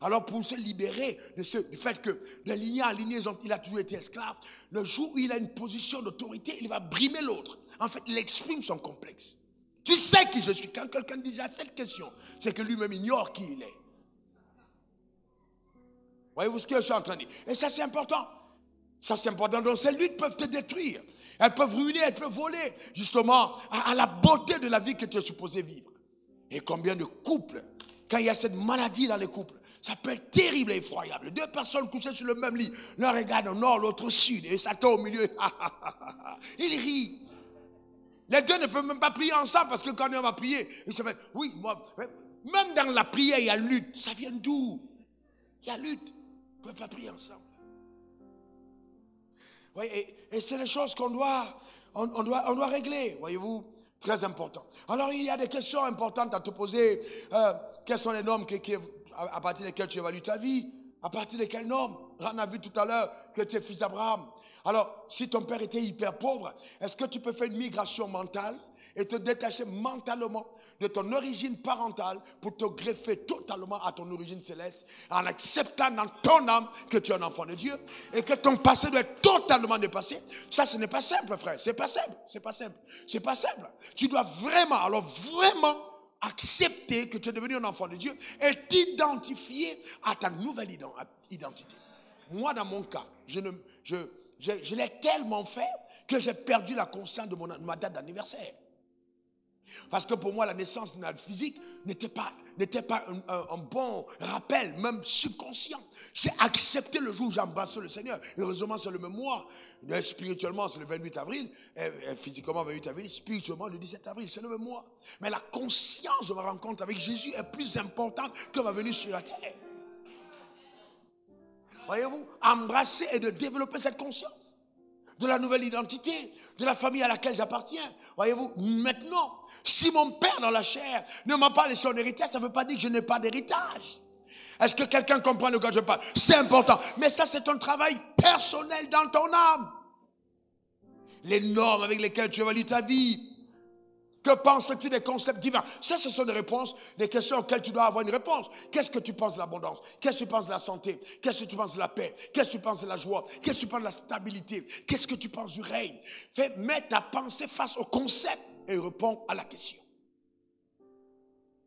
Alors pour se libérer du fait que de lignée en lignée, il a toujours été esclave, le jour où il a une position d'autorité, il va brimer l'autre. En fait, il exprime son complexe. Tu sais qui je suis. Quand quelqu'un dit à cette question, c'est que lui-même ignore qui il est. Voyez-vous ce que je suis en train de dire? Et ça c'est important. Ça c'est important. Donc ces luttes peuvent te détruire. Elles peuvent ruiner, elles peuvent voler justement à la beauté de la vie que tu es supposé vivre. Et combien de couples, quand il y a cette maladie dans les couples, ça peut être terrible et effroyable. 2 personnes couchées sur le même lit, l'un regarde au nord, l'autre au sud, et Satan au milieu, il rit. Les 2 ne peuvent même pas prier ensemble parce que quand on va prier, ils se mettent, oui, moi, même dans la prière, il y a lutte. Ça vient d'où? Il y a lutte. Ils ne peuvent pas prier ensemble. Oui, et c'est les choses qu'on doit, on doit régler, voyez-vous, très important. Alors il y a des questions importantes à te poser. Quelles sont les normes à partir desquelles tu évalues ta vie? À partir de quelles normes? On a vu tout à l'heure que tu es fils d'Abraham. Alors, si ton père était hyper pauvre, est-ce que tu peux faire une migration mentale et te détacher mentalement de ton origine parentale pour te greffer totalement à ton origine céleste en acceptant dans ton âme que tu es un enfant de Dieu et que ton passé doit être totalement dépassé? Ça, ce n'est pas simple, frère. C'est pas simple. C'est pas simple. C'est pas simple. Tu dois vraiment, alors vraiment accepter que tu es devenu un enfant de Dieu et t'identifier à ta nouvelle identité. Moi, dans mon cas, je l'ai tellement fait que j'ai perdu la conscience de ma date d'anniversaire. Parce que pour moi, la naissance physique n'était pas un bon rappel, même subconscient. J'ai accepté le jour où j'ai embrassé le Seigneur. Heureusement, c'est le même mois. Spirituellement, c'est le 28 avril. Et physiquement, 28 avril. Spirituellement, le 17 avril, c'est le même mois. Mais la conscience de ma rencontre avec Jésus est plus importante que ma venue sur la terre. Voyez-vous, embrasser et de développer cette conscience de la nouvelle identité, de la famille à laquelle j'appartiens. Voyez-vous, maintenant, si mon père dans la chair ne m'a pas laissé un héritage, ça ne veut pas dire que je n'ai pas d'héritage. Est-ce que quelqu'un comprend de quoi je parle? C'est important. Mais ça, c'est un travail personnel dans ton âme. Les normes avec lesquelles tu évalues ta vie. Que penses-tu des concepts divins? Ça, ce sont des réponses, des questions auxquelles tu dois avoir une réponse. Qu'est-ce que tu penses de l'abondance? Qu'est-ce que tu penses de la santé? Qu'est-ce que tu penses de la paix? Qu'est-ce que tu penses de la joie? Qu'est-ce que tu penses de la stabilité? Qu'est-ce que tu penses du règne? Mets ta pensée face au concept et réponds à la question.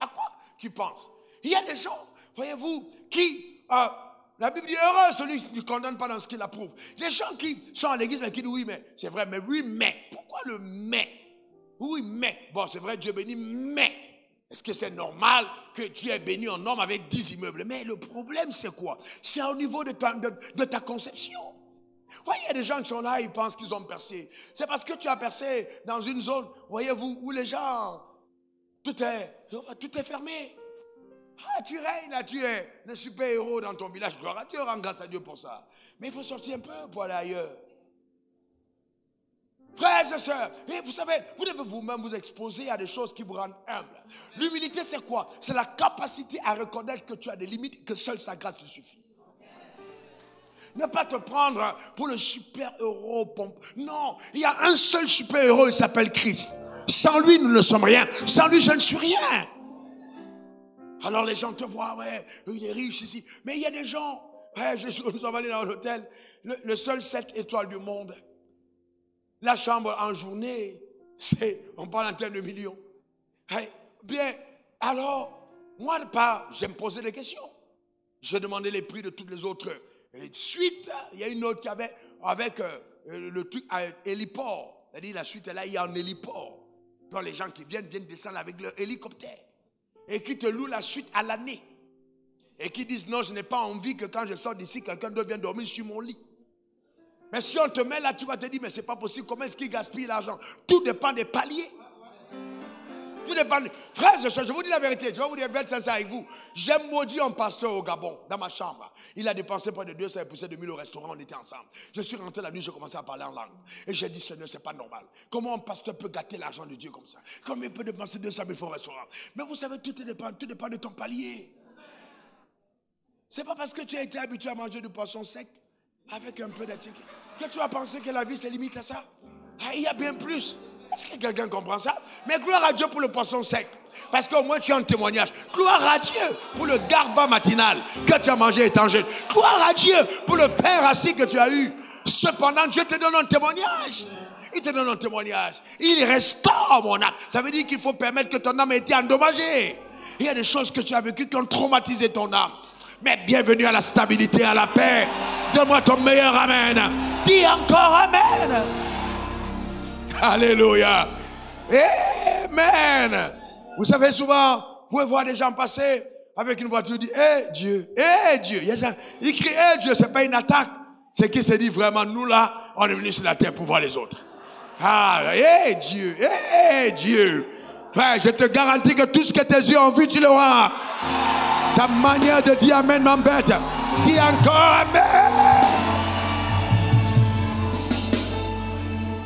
À quoi tu penses? Il y a des gens, voyez-vous, qui... la Bible dit heureux celui qui ne condamne pas dans ce qu'il approuve. Les gens qui sont à l'église mais qui disent oui mais, c'est vrai, mais oui mais. Pourquoi le mais? Oui, mais, bon, c'est vrai, Dieu bénit, mais, est-ce que c'est normal que Dieu ait béni un homme avec 10 immeubles? Mais le problème, c'est quoi? C'est au niveau de ta conception. Vous voyez, il y a des gens qui sont là, ils pensent qu'ils ont percé. C'est parce que tu as percé dans une zone, voyez-vous, où les gens, tout est fermé. Ah, tu règnes, là, tu es le super-héros dans ton village. Gloire à Dieu, rends grâce à Dieu pour ça. Mais il faut sortir un peu pour aller ailleurs. Frères et sœurs, et vous savez, vous devez vous-même vous exposer à des choses qui vous rendent humble. L'humilité, c'est quoi? C'est la capacité à reconnaître que tu as des limites, que seule sa grâce te suffit. Ne pas te prendre pour le super-héros. Non, il y a un seul super-héros, il s'appelle Christ. Sans lui, nous ne sommes rien. Sans lui, je ne suis rien. Alors les gens te voient, ouais, il est riche ici. Mais il y a des gens, ouais, nous sommes allés dans l'hôtel, le seul 7 étoiles du monde. La chambre en journée, on parle en termes de millions. Hey, bien, alors, moi, je me posais des questions. Je demandais les prix de toutes les autres. Et suite, il y a une autre qui avait, avec le truc à héliport. C'est-à-dire, la suite est là, il y a un héliport. Donc, les gens qui viennent descendre avec leur hélicoptère. Et qui te louent la suite à l'année. Et qui disent, non, je n'ai pas envie que quand je sors d'ici, quelqu'un d'autre vienne dormir sur mon lit. Mais si on te met là, tu vas te dire, mais c'est pas possible, comment est-ce qu'il gaspille l'argent? Tout dépend des paliers. Tout dépend. Frères, je vous dis la vérité, je vais vous dire, je vais être sincère avec vous. J'ai maudit un pasteur au Gabon, dans ma chambre. Il a dépensé près de 200 et poussé de 1000 au restaurant, on était ensemble. Je suis rentré la nuit, j'ai commencé à parler en langue. Et j'ai dit, Seigneur, c'est pas normal. Comment un pasteur peut gâter l'argent de Dieu comme ça? Comment il peut dépenser 200 000 au restaurant? Mais vous savez, tout dépend de ton palier. C'est pas parce que tu as été habitué à manger du poisson sec, avec un peu d'éthique, que tu as pensé que la vie se limite à ça. Ah, il y a bien plus. Est-ce que quelqu'un comprend ça? Mais gloire à Dieu pour le poisson sec. Parce qu'au moins tu as un témoignage. Gloire à Dieu pour le garba matinal que tu as mangé étant jeune. Gloire à Dieu pour le père assis que tu as eu. Cependant, Dieu te donne un témoignage. Il te donne un témoignage. Il restaure mon âme. Ça veut dire qu'il faut permettre que ton âme ait été endommagée. Il y a des choses que tu as vécues qui ont traumatisé ton âme. Mais bienvenue à la stabilité, à la paix. Donne-moi ton meilleur amen. Dis encore amen. Alléluia. Amen. Vous savez, souvent, vous pouvez voir des gens passer avec une voiture, dire, eh Dieu, eh Dieu. Il y a des gens, ils crient, eh Dieu, c'est pas une attaque. C'est qu'ils se disent vraiment, nous là, on est venus sur la terre pour voir les autres. Ah, eh Dieu, eh Dieu. Ouais, je te garantis que tout ce que tes yeux ont vu, tu l'auras. Ta manière de dire amen m'embête. Dis encore amen.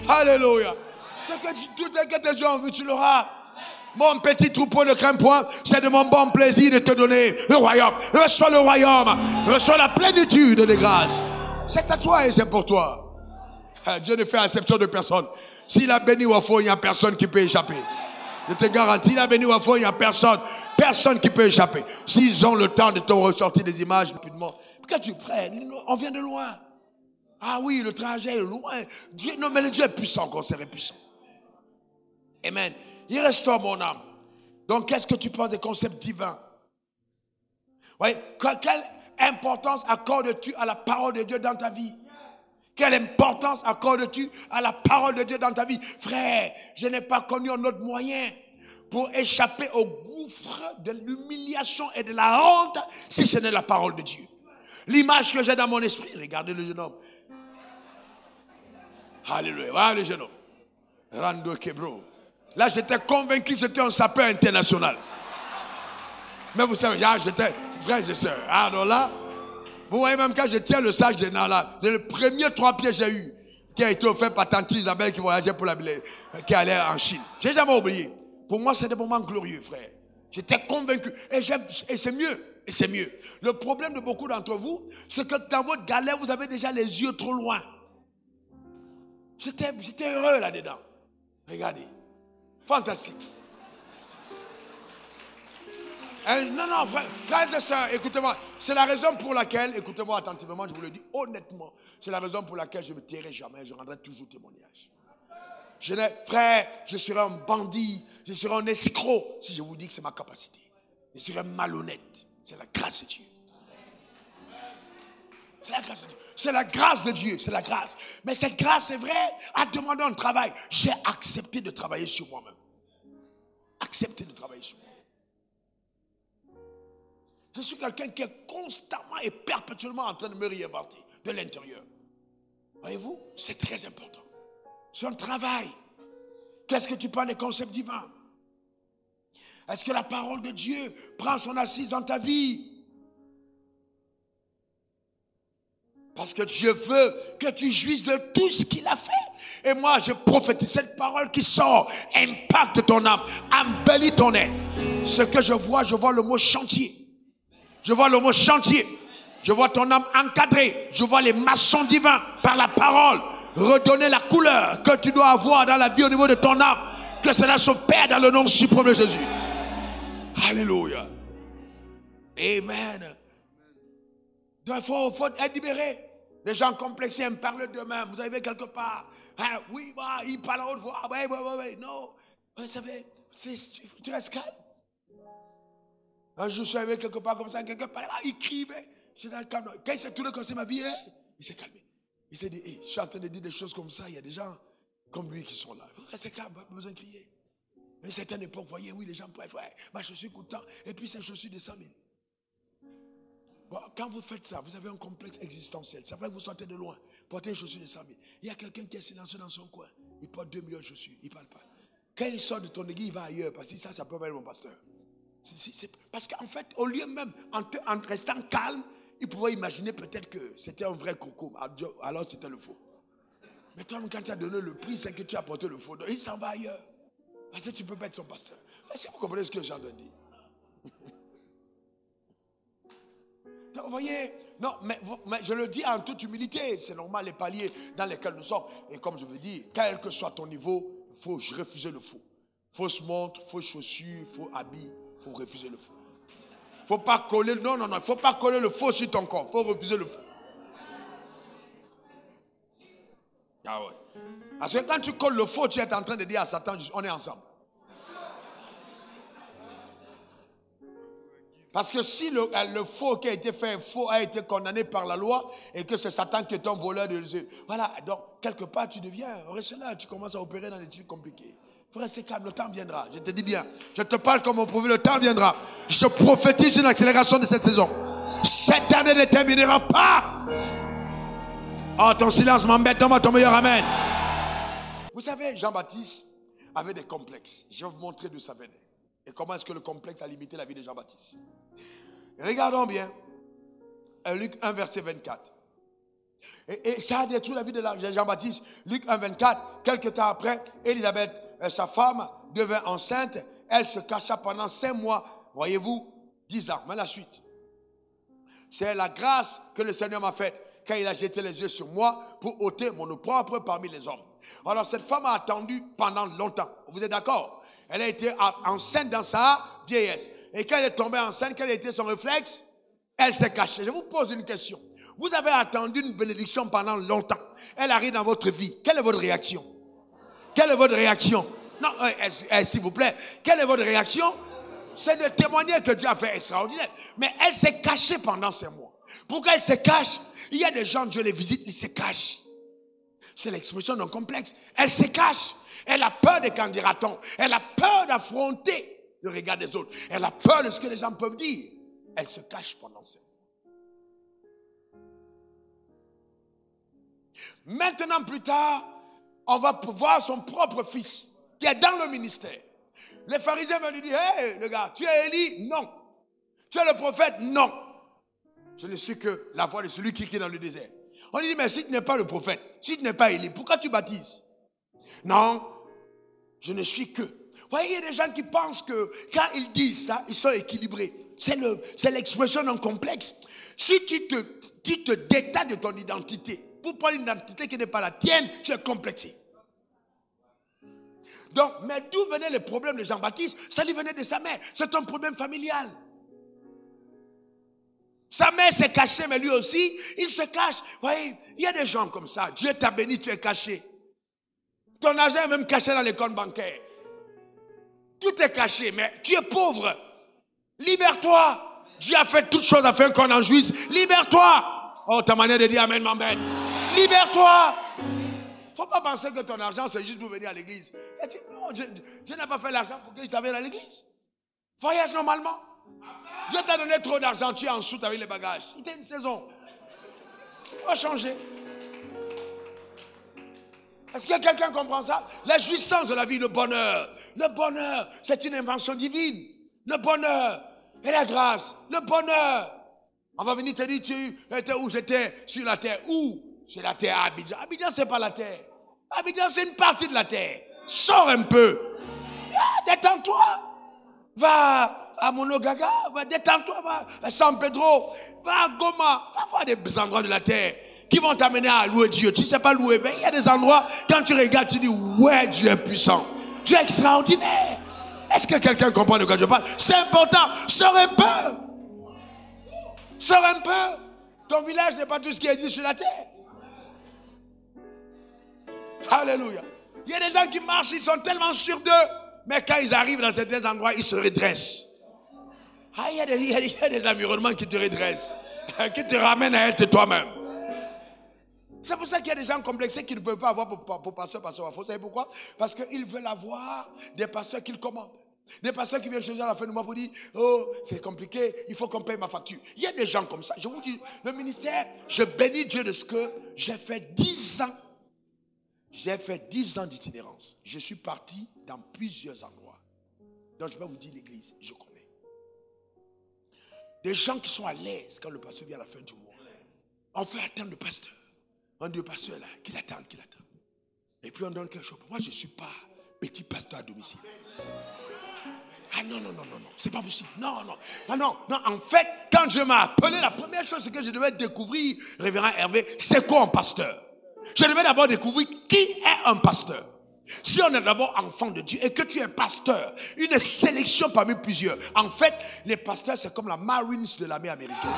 Alléluia. C'est que tout ce que tes yeux ont vu, tu l'auras. Mon petit troupeau ne crains point, c'est de mon bon plaisir de te donner le royaume. Reçois le royaume, reçois la plénitude des grâces. C'est à toi et c'est pour toi. Dieu ne fait exception de personne. S'il a béni Wafo, il n'y a personne qui peut échapper. Je te garantis, il a béni Wafo, il n'y a personne. Personne qui peut échapper. S'ils ont le temps de te ressortir des images rapidement. Pourquoi tu prennes? On vient de loin. Ah oui, le trajet est loin. Dieu, non, mais le Dieu est puissant, concert est puissant. Amen. Il restaure mon âme. Donc, qu'est-ce que tu penses des concepts divins? Oui. Quelle importance accordes-tu à la parole de Dieu dans ta vie? Quelle importance accordes-tu à la parole de Dieu dans ta vie? Frère, je n'ai pas connu un autre moyen pour échapper au gouffre de l'humiliation et de la honte si ce n'est la parole de Dieu. L'image que j'ai dans mon esprit, regardez le jeune homme. Alléluia, voilà le jeune homme. Rando Kebro. Là, j'étais convaincu que j'étais un sapeur international. Mais vous savez, j'étais frères et sœurs. Alors là, vous voyez même quand je tiens le sac général là, le premier 3 pieds que j'ai eu, qui a été offert par tante Isabelle qui voyageait pour la qui allait en Chine. J'ai jamais oublié. Pour moi, c'est des moments glorieux, frère. J'étais convaincu. Et c'est mieux. Et c'est mieux. Le problème de beaucoup d'entre vous, c'est que dans votre galère, vous avez déjà les yeux trop loin. J'étais heureux là-dedans. Regardez. Fantastique. Non, frères et sœurs, écoutez-moi. C'est la raison pour laquelle, écoutez-moi attentivement, je vous le dis honnêtement, c'est la raison pour laquelle je ne me tairai jamais, je rendrai toujours témoignage. Frère, je serai un bandit, je serai un escroc si je vous dis que c'est ma capacité. Je serai malhonnête. C'est la grâce de Dieu. C'est la grâce de Dieu. C'est la grâce de Dieu, c'est la grâce. Mais cette grâce, c'est vrai, a demandé un travail. J'ai accepté de travailler sur moi-même. Accepté de travailler sur moi. Je suis quelqu'un qui est constamment et perpétuellement en train de me réinventer de l'intérieur. Voyez-vous, c'est très important. C'est un travail. Qu'est-ce que tu penses des concepts divins? Est-ce que la parole de Dieu prend son assise dans ta vie? Parce que Dieu veut que tu jouisses de tout ce qu'il a fait. Et moi, je prophétise cette parole qui sort, impacte ton âme, embellit ton être. Ce que je vois le mot chantier. Je vois le mot chantier. Je vois ton âme encadrée. Je vois les maçons divins par la parole redonner la couleur que tu dois avoir dans la vie au niveau de ton âme. Que cela s'opère dans le nom suprême de Jésus. Alléluia. Amen. Donc il faut être libéré. Les gens complexés me parlent d'eux-mêmes. Vous avez quelque part. Ah, oui, bah, ils parlent à haute voix. Oui. Non. Vous savez, tu restes calme. Un jour, je suis arrivé quelque part comme ça. Quelqu'un parlait. Il crie. C'est dans le calme. Quand il s'est tourné comme c'est ma vie, il s'est calmé. Il s'est dit, hey, je suis en train de dire des choses comme ça. Il y a des gens comme lui qui sont là. Il faut rester calme. Pas besoin de crier. À une certaine époque, vous voyez, oui, les gens pourraient dire, ouais, ma chaussure coûte tant. Et puis, c'est une chaussure de 100 000. Bon, quand vous faites ça, vous avez un complexe existentiel. C'est vrai que vous sortez de loin, portez une chaussure de 100 000. Il y a quelqu'un qui est silencieux dans son coin. Il porte 2 millions de chaussures. Il ne parle pas. Quand il sort de ton église, il va ailleurs. Parce que ça peut pas être mon pasteur. Parce qu'en fait, au lieu même, en restant calme, il pouvait imaginer peut-être que c'était un vrai coco. Alors c'était le faux. Mais toi, quand tu as donné le prix, c'est que tu as porté le faux. Donc, il s'en va ailleurs. Parce que tu ne peux pas être son pasteur. Est-ce que vous comprenez ce que j'entends dire? Donc, vous voyez, non, mais je le dis en toute humilité. C'est normal les paliers dans lesquels nous sommes. Et comme je veux dire, quel que soit ton niveau, il faut refuser le faux. Fausse montre, fausse chaussure, faux habit, il faut refuser le faux. Il ne faut pas coller, non, il ne faut pas coller le faux sur ton corps. Il faut refuser le faux. Ah ouais. Parce que quand tu colles le faux, tu es en train de dire à Satan, on est ensemble. Parce que si le faux qui a été fait faux a été condamné par la loi et que c'est Satan qui est un voleur de... Voilà, donc quelque part tu deviens, reste là, tu commences à opérer dans des trucs compliqués. Il faut rester calme, le temps viendra, je te dis bien. Je te parle comme on prouve, le temps viendra. Je prophétise une accélération de cette saison. Cette année ne terminera pas. Oh, ton silence m'embête, donne-moi ton meilleur amen. Vous savez, Jean-Baptiste avait des complexes. Je vais vous montrer d'où ça venait. Et comment est-ce que le complexe a limité la vie de Jean-Baptiste. Regardons bien. Luc 1, verset 24. Et ça a détruit la vie de Jean-Baptiste. Luc 1, 24. Quelque temps après, Élisabeth, sa femme, devint enceinte. Elle se cacha pendant 5 mois. Voyez-vous, 10 ans. Mais la suite. C'est la grâce que le Seigneur m'a faite quand il a jeté les yeux sur moi pour ôter mon opprobre parmi les hommes. Alors cette femme a attendu pendant longtemps. Vous êtes d'accord? Elle a été enceinte dans sa vieillesse. Et quand elle est tombée enceinte, quel a été son réflexe? Elle s'est cachée. Je vous pose une question. Vous avez attendu une bénédiction pendant longtemps. Elle arrive dans votre vie. Quelle est votre réaction? Quelle est votre réaction? Non, s'il vous plaît. Quelle est votre réaction? C'est de témoigner que Dieu a fait extraordinaire. Mais elle s'est cachée pendant 5 mois. Pourquoi elle se cache? Il y a des gens, Dieu les visite, ils se cachent. C'est l'expression d'un complexe. Elle se cache. Elle a peur des candidatons. Elle a peur d'affronter le regard des autres. Elle a peur de ce que les gens peuvent dire. Elle se cache pendant 5 mois. Maintenant, plus tard, on va voir son propre fils qui est dans le ministère. Les pharisiens vont lui dire, hey, le gars, tu es Élie? Non. Tu es le prophète? Non. Je ne suis que la voix de celui qui est dans le désert. On lui dit, mais si tu n'es pas le prophète, si tu n'es pas Élie, pourquoi tu baptises? Non, je ne suis que. Vous voyez, il y a des gens qui pensent que quand ils disent ça, ils sont équilibrés. C'est l'expression d'un complexe. Si tu te détaches de ton identité, pour prendre une identité qui n'est pas la tienne, tu es complexé. Donc, mais d'où venait le problème de Jean-Baptiste? Ça lui venait de sa mère. C'est un problème familial. Sa mère s'est cachée, mais lui aussi, il se cache. Vous voyez, il y a des gens comme ça. Dieu t'a béni, tu es caché. Ton argent est même caché dans les comptes bancaires. Tout est caché, mais tu es pauvre. Libère-toi. Dieu a fait toutes choses afin qu'on en jouisse. Libère-toi. Oh, ta manière de dire amen m'embête. Libère-toi. Il ne faut pas penser que ton argent, c'est juste pour venir à l'église. Non, Dieu n'a pas fait l'argent pour que tu t'amènes à l'église. Voyage normalement. Dieu t'a donné trop d'argent, tu es en soute avec les bagages. C'était une saison. Il faut changer. Est-ce que quelqu'un comprend ça? La jouissance de la vie, le bonheur. Le bonheur, c'est une invention divine. Le bonheur et la grâce. Le bonheur. On va venir te dire, tu étais où? J'étais sur la terre. Où? C'est la terre à Abidjan. Abidjan, c'est pas la terre. Abidjan, c'est une partie de la terre. Sors un peu. Détends-toi. Va à Monogaga, détends-toi, va à San Pedro, va à Goma, va voir des endroits de la terre qui vont t'amener à louer Dieu. Tu ne sais pas louer, mais il y a des endroits, quand tu regardes, tu dis, ouais, Dieu est puissant. Dieu est extraordinaire. Est-ce que quelqu'un comprend de quoi je parle? C'est important. Sors un peu. Sors un peu. Ton village n'est pas tout ce qui existe sur la terre. Alléluia. Il y a des gens qui marchent, ils sont tellement sûrs d'eux, mais quand ils arrivent dans certains endroits, ils se redressent. Ah, il y a des environnements qui te redressent, qui te ramènent à être toi-même. C'est pour ça qu'il y a des gens complexés qui ne peuvent pas avoir pour pasteur. Vous savez pourquoi? Parce qu'ils veulent avoir des pasteurs qu'ils commandent. Des pasteurs qui viennent chez eux à la fin du mois pour dire, oh, c'est compliqué, il faut qu'on paye ma facture. Il y a des gens comme ça. Je vous dis, le ministère, je bénis Dieu de ce que j'ai fait 10 ans. J'ai fait 10 ans d'itinérance. Je suis parti dans plusieurs endroits. Donc je vais vous dire l'église, je connais. Des gens qui sont à l'aise quand le pasteur vient à la fin du mois. On fait attendre le pasteur. On dit au pasteur là, qu'il attende. Et puis on donne quelque chose. Moi je ne suis pas petit pasteur à domicile. Ah non, c'est pas possible. Non. En fait, quand Dieu m'a appelé, la première chose que je devais découvrir, révérend Hervé, c'est quoi un pasteur? Je devais d'abord découvrir qui est un pasteur. Si on est d'abord enfant de Dieu et que tu es pasteur, une sélection parmi plusieurs. En fait, les pasteurs, c'est comme la Marines de l'armée américaine.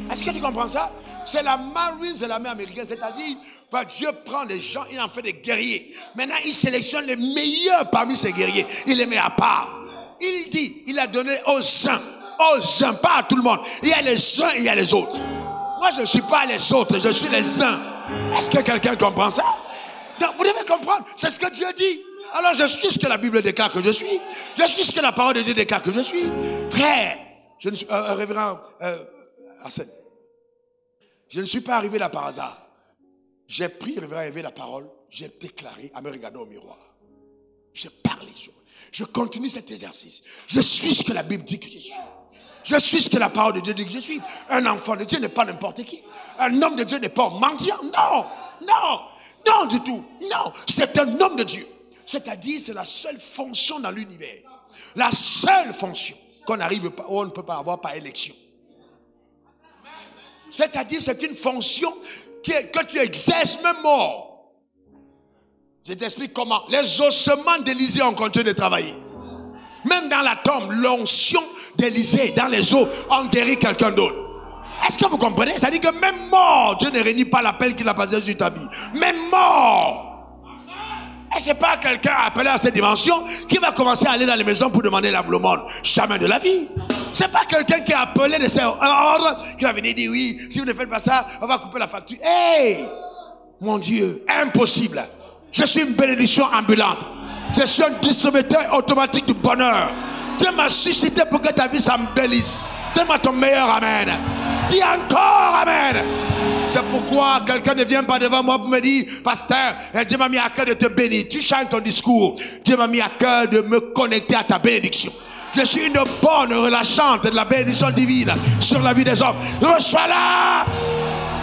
Est-ce que tu comprends ça? C'est la Marines de l'armée américaine. C'est-à-dire, Dieu prend les gens, il en fait des guerriers. Maintenant, il sélectionne les meilleurs parmi ces guerriers. Il les met à part. Il dit, il a donné aux uns, pas à tout le monde. Il y a les uns et il y a les autres. Moi, je ne suis pas les autres, je suis les uns. Est-ce que quelqu'un comprend ça? Donc, vous devez comprendre, c'est ce que Dieu dit. Alors, je suis ce que la Bible déclare que je suis. Je suis ce que la parole de Dieu déclare que je suis. Frère, je ne suis, révérend Hassan, je ne suis pas arrivé là par hasard. J'ai pris, révérend Hervé, la parole, j'ai déclaré en me regardant au miroir. J'ai parlé sur eux. Je continue cet exercice. Je suis ce que la Bible dit que je suis. Je suis ce que la parole de Dieu dit que je suis. Un enfant de Dieu n'est pas n'importe qui. Un homme de Dieu n'est pas un mendiant. Non du tout. Non, c'est un homme de Dieu. C'est-à-dire, c'est la seule fonction dans l'univers. La seule fonction qu'on n'arrive pas, on ne peut pas avoir par élection. C'est-à-dire, c'est une fonction que tu exerces même mort. Je t'explique comment. Les ossements d'Élisée ont continué de travailler. Même dans la tombe, l'onction d'Élisée dans les eaux ont guéri quelqu'un d'autre. Est-ce que vous comprenez? C'est-à-dire que même mort, Dieu ne réunit pas l'appel qu'il a passé sur ta vie. Même mort. Et c'est pas quelqu'un appelé à cette dimension qui va commencer à aller dans les maisons pour demander la l'aumône. Jamais de la vie. C'est pas quelqu'un qui est appelé de ses ordres qui va venir dire oui, si vous ne faites pas ça, on va couper la facture. Hey! Mon Dieu, impossible. Je suis une bénédiction ambulante. Je suis un distributeur automatique du bonheur. Dieu m'a suscité pour que ta vie s'embellisse. Donne-moi ton meilleur amen. Dis encore amen. C'est pourquoi quelqu'un ne vient pas devant moi pour me dire, pasteur, Dieu m'a mis à cœur de te bénir. Tu chantes ton discours. Dieu m'a mis à cœur de me connecter à ta bénédiction. Je suis une bonne relâchante de la bénédiction divine sur la vie des hommes. Reçois-la.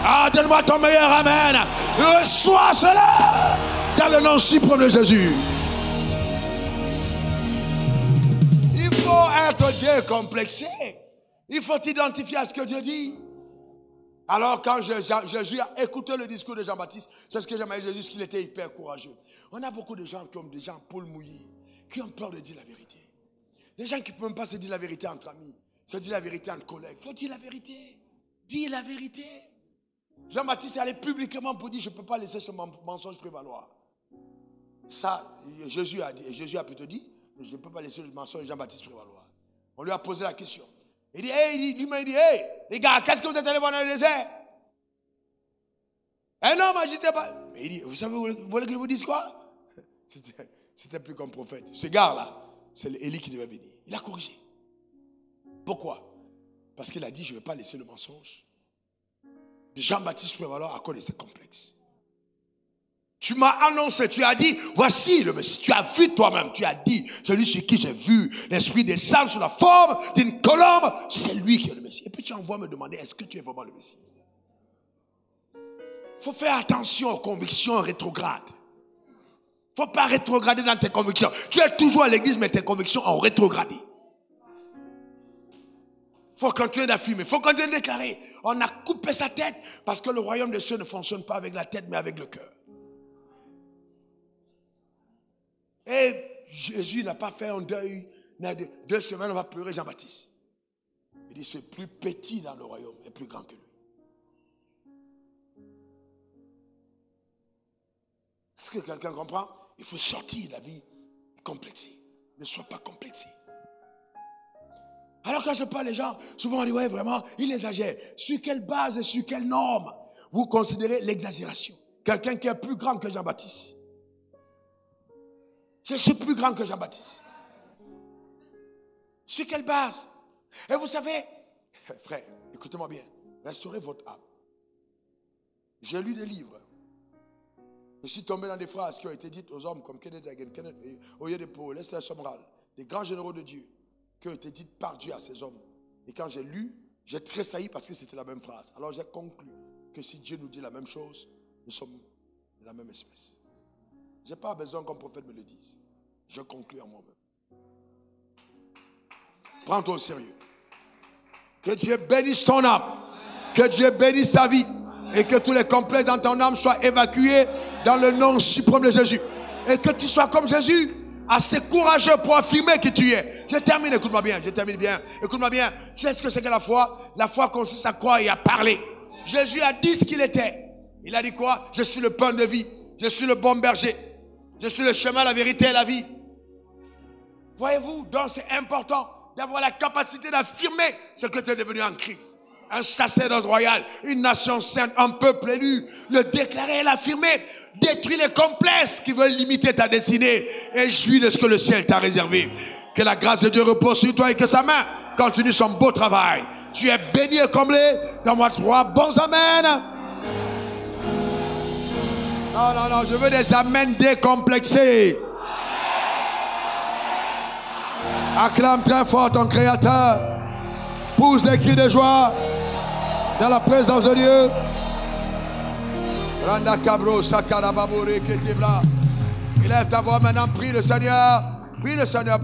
Ah, donne-moi ton meilleur amen. Reçois cela dans le nom suprême de Jésus. Il faut être décomplexé. Il faut t'identifier à ce que Dieu dit. Alors quand Jésus a écouté le discours de Jean-Baptiste, c'est ce que j'aimais Jésus, qu'il était hyper courageux. On a beaucoup de gens qui ont des gens poule mouillée, qui ont peur de dire la vérité. Des gens qui ne peuvent même pas se dire la vérité entre amis, se dire la vérité entre collègues. Il faut dire la vérité. Dis la vérité. Jean-Baptiste est allé publiquement pour dire, je ne peux pas laisser ce mensonge prévaloir. Ça, Jésus a dit, et Jésus a plutôt dit, je ne peux pas laisser le mensonge de Jean-Baptiste prévaloir. On lui a posé la question. Il dit, hey, les gars, qu'est-ce que vous êtes allés voir dans le désert? Eh non, moi, j'étais pas. Mais il dit, vous savez, vous voulez que je vous dise quoi? C'était plus comme prophète. Ce gars-là, c'est Élie qui devait venir. Il a corrigé. Pourquoi? Parce qu'il a dit, je ne vais pas laisser le mensonge de Jean-Baptiste prévaloir à cause de ses complexes. Tu m'as annoncé, tu as dit, voici le Messie. Tu as vu toi-même, tu as dit, celui sur qui j'ai vu l'Esprit descendre sous la forme d'une colombe, c'est lui qui est le Messie. Et puis tu envoies me demander, est-ce que tu es vraiment le Messie? Il faut faire attention aux convictions rétrogrades. Il ne faut pas rétrograder dans tes convictions. Tu es toujours à l'église, mais tes convictions ont rétrogradé. Il faut continuer d'affirmer, il faut continuer de déclarer. On a coupé sa tête parce que le royaume des cieux ne fonctionne pas avec la tête, mais avec le cœur. Et Jésus n'a pas fait un deuil. 2 semaines, on va pleurer Jean-Baptiste. Il dit, ce plus petit dans le royaume est plus grand que lui. Est-ce que quelqu'un comprend? Il faut sortir de la vie complexée. Ne sois pas complexé. Alors quand je parle, les gens, souvent on dit, ouais, vraiment, il exagère. Sur quelle base et sur quelle norme vous considérez l'exagération? Quelqu'un qui est plus grand que Jean-Baptiste. Je suis plus grand que Jean-Baptiste. Sur quelle base? Et vous savez, frère, écoutez-moi bien, restaurez votre âme. J'ai lu des livres. Je suis tombé dans des phrases qui ont été dites aux hommes comme Kenneth Hagin, Kenneth Oyedepo, Lester Sumrall, des grands généraux de Dieu, qui ont été dites par Dieu à ces hommes. Et quand j'ai lu, j'ai tressailli parce que c'était la même phrase. Alors j'ai conclu que si Dieu nous dit la même chose, nous sommes de la même espèce. Je n'ai pas besoin qu'un prophète me le dise. Je conclus en moi-même. Prends-toi au sérieux. Que Dieu bénisse ton âme. Que Dieu bénisse ta vie. Et que tous les complexes dans ton âme soient évacués dans le nom suprême de Jésus. Et que tu sois comme Jésus, assez courageux pour affirmer qui tu es. Je termine, écoute-moi bien, je termine bien. Écoute-moi bien. Tu sais ce que c'est que la foi? La foi consiste à croire et à parler. Jésus a dit ce qu'il était. Il a dit quoi? Je suis le pain de vie. Je suis le bon berger. Je suis le chemin, la vérité et la vie. Voyez-vous, donc c'est important d'avoir la capacité d'affirmer ce que tu es devenu en Christ. Un sacerdoce royal, une nation sainte, un peuple élu. Le déclarer et l'affirmer. Détruis les complexes qui veulent limiter ta destinée. Et jouis de ce que le ciel t'a réservé. Que la grâce de Dieu repose sur toi et que sa main continue son beau travail. Tu es béni et comblé. Donne-moi 3 bons amens. Non, non, non, je veux des amens décomplexés. Acclame très fort ton Créateur. Pousse des cris de joie dans la présence de Dieu. Élève ta voix maintenant, prie le Seigneur. Prie le Seigneur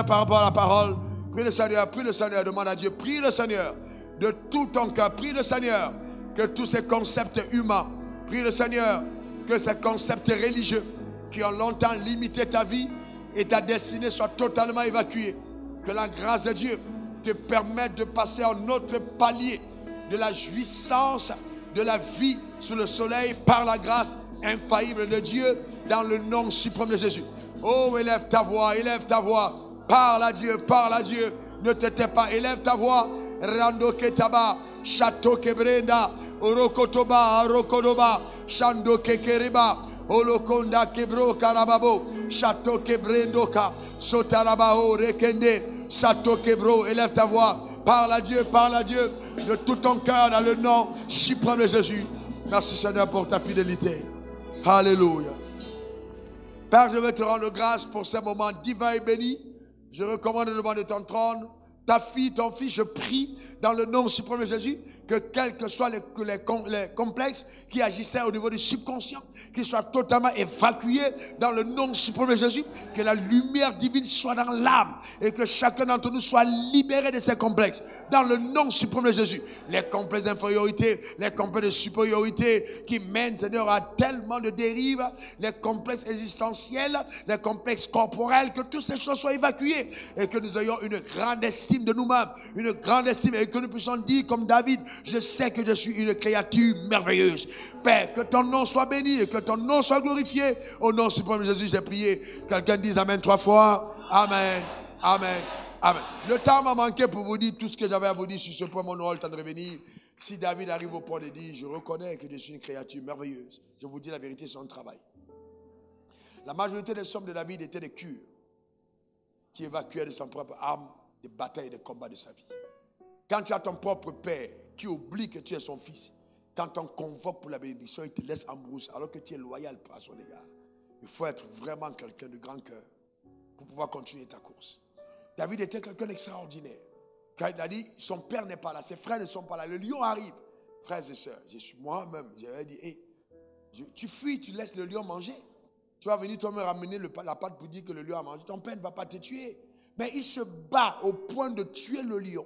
par rapport à la parole. Prie le Seigneur, demande à Dieu. Prie le Seigneur de tout ton cœur. Prie le Seigneur que tous ces concepts humains, prie le Seigneur que ces concepts religieux qui ont longtemps limité ta vie et ta destinée soient totalement évacués. Que la grâce de Dieu te permette de passer à un autre palier de la jouissance de la vie sous le soleil par la grâce infaillible de Dieu dans le nom suprême de Jésus. Oh, élève ta voix, parle à Dieu, ne te tais pas, élève ta voix. Rando ketaba, chateau kebrenda, orokotoba, rokodoba, shando kekeriba, olokonda kebro karababo, chateau kebrendoka, sotarabao rekende, chateau kebro, élève ta voix, parle à Dieu de tout ton cœur dans le nom suprême de Jésus. Merci Seigneur pour ta fidélité. Alléluia. Père, je veux te rendre grâce pour ce moment divin et béni. Je recommande devant de ton trône ta fille, ton fils, je prie dans le nom suprême de Jésus que quels que soient les complexes qui agissaient au niveau du subconscient, qu'ils soient totalement évacués dans le nom suprême de Jésus, que la lumière divine soit dans l'âme et que chacun d'entre nous soit libéré de ces complexes. Dans le nom suprême de Jésus, les complexes d'infériorité, les complexes de supériorité qui mènent, Seigneur, à tellement de dérives, les complexes existentiels, les complexes corporels, que toutes ces choses soient évacuées et que nous ayons une grande estime de nous-mêmes, une grande estime et que nous puissions dire comme David, je sais que je suis une créature merveilleuse. Père, que ton nom soit béni et que ton nom soit glorifié. Au nom suprême de Jésus, j'ai prié. Quelqu'un dise Amen 3 fois. Amen, Amen. Amen. Le temps m'a manqué pour vous dire tout ce que j'avais à vous dire sur ce point. Mon aura le temps de revenir. Si David arrive au point de dire, je reconnais que je suis une créature merveilleuse. Je vous dis la vérité, c'est un travail. La majorité des sommes de David étaient des cures qui évacuaient de son propre âme des batailles et des combats de sa vie. Quand tu as ton propre père qui oublie que tu es son fils, quand on convoque pour la bénédiction, il te laisse en brousse alors que tu es loyal à son égard. Il faut être vraiment quelqu'un de grand cœur pour pouvoir continuer ta course. David était quelqu'un d'extraordinaire. Quand il a dit, son père n'est pas là, ses frères ne sont pas là, le lion arrive. Frères et sœurs, je suis moi-même, j'avais dit, hey, tu fuis, tu laisses le lion manger. Tu vas venir toi-même ramener la pâte pour dire que le lion a mangé. Ton père ne va pas te tuer. Mais il se bat au point de tuer le lion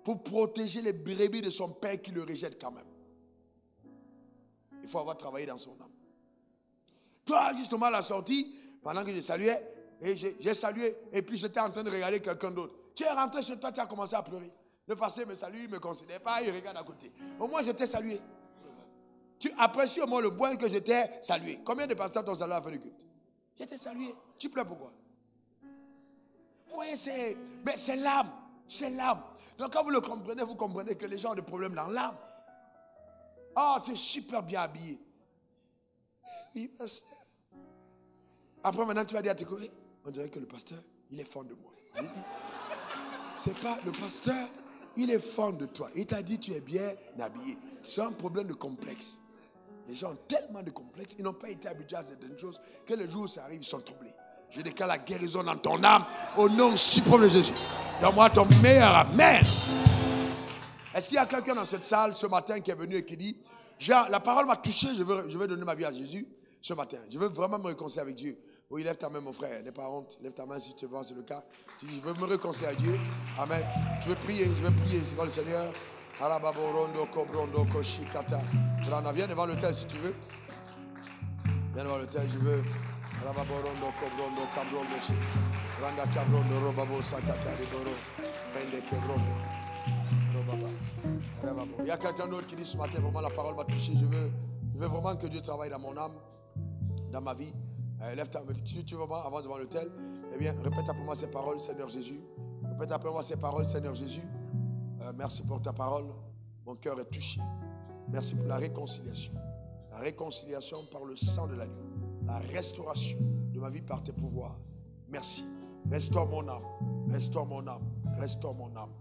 pour protéger les brebis de son père qui le rejette quand même. Il faut avoir travaillé dans son âme. Toi, justement, à la sortie, pendant que je saluais, et j'ai salué, et puis j'étais en train de regarder quelqu'un d'autre. Tu es rentré chez toi, tu as commencé à pleurer. Le pasteur me salue, il ne me considère pas, il regarde à côté. Au moins, j'étais salué. Tu apprécies au moins le point que j'étais salué. Combien de pasteurs t'ont salué à la fin du culte? J'étais salué. Tu pleures pourquoi? Vous voyez, mais c'est l'âme. C'est l'âme. Donc quand vous comprenez que les gens ont des problèmes dans l'âme. Oh, tu es super bien habillé. Oui, pasteur. Après, maintenant, tu vas dire à tes copains, on dirait que le pasteur, il est fan de moi. J'ai dit, c'est pas le pasteur, il est fan de toi. Il t'a dit, tu es bien habillé. C'est un problème de complexe. Les gens ont tellement de complexes, ils n'ont pas été habitués à certaines choses, que le jour où ça arrive, ils sont troublés. Je déclare la guérison dans ton âme, au nom suprême de Jésus. Donne-moi ton meilleur amen. Est-ce qu'il y a quelqu'un dans cette salle ce matin qui est venu et qui dit, la parole m'a touché, je veux donner ma vie à Jésus ce matin. Je veux vraiment me réconcilier avec Dieu. Oui, lève ta main, mon frère, n'aie pas honte. Lève ta main si tu vois, c'est le cas. Tu dis, je veux me réconcilier avec Dieu. Amen. Je vais prier. C'est quoi le Seigneur? Viens devant l'autel si tu veux. Viens devant l'autel, je veux. Il y a quelqu'un d'autre qui dit ce matin, vraiment la parole m'a touché. Je veux vraiment que Dieu travaille dans mon âme, dans ma vie. Lève ta main. Si tu veux vraiment avant devant l'autel, eh bien, répète après moi ces paroles, Seigneur Jésus. Répète après moi ces paroles, Seigneur Jésus. Merci pour ta parole. Mon cœur est touché. Merci pour la réconciliation. La réconciliation par le sang de l'agneau. La restauration de ma vie par tes pouvoirs. Merci. Restaure mon âme. Restaure mon âme. Restaure mon âme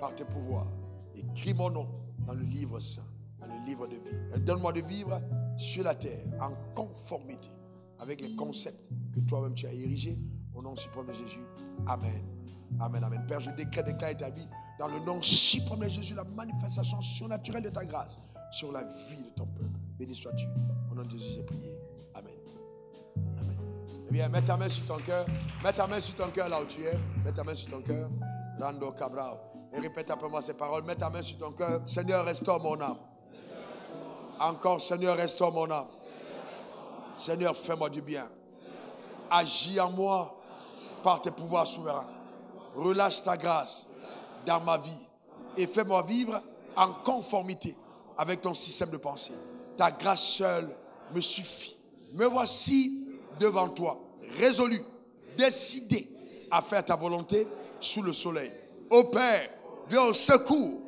par tes pouvoirs. Écris mon nom dans le livre saint, dans le livre de vie. Et donne-moi de vivre sur la terre en conformité avec les concepts que toi-même tu as érigés. Au nom suprême de Jésus. Amen. Amen, amen. Père, je déclare établi dans le nom suprême de Jésus la manifestation surnaturelle de ta grâce sur la vie de ton peuple. Béni sois-tu. Au nom de Jésus, j'ai prié. Amen. Amen. Eh bien, mets ta main sur ton cœur. Mets ta main sur ton cœur là où tu es. Mets ta main sur ton cœur. Rando Cabrao. Et répète après moi ces paroles. Mets ta main sur ton cœur. Seigneur, restaure mon âme. Encore, Seigneur, restaure mon âme. Seigneur, fais-moi du bien. Agis en moi par tes pouvoirs souverains. Relâche ta grâce dans ma vie et fais-moi vivre en conformité avec ton système de pensée. Ta grâce seule me suffit. Me voici devant toi, résolu, décidé à faire ta volonté sous le soleil. Ô Père, viens au secours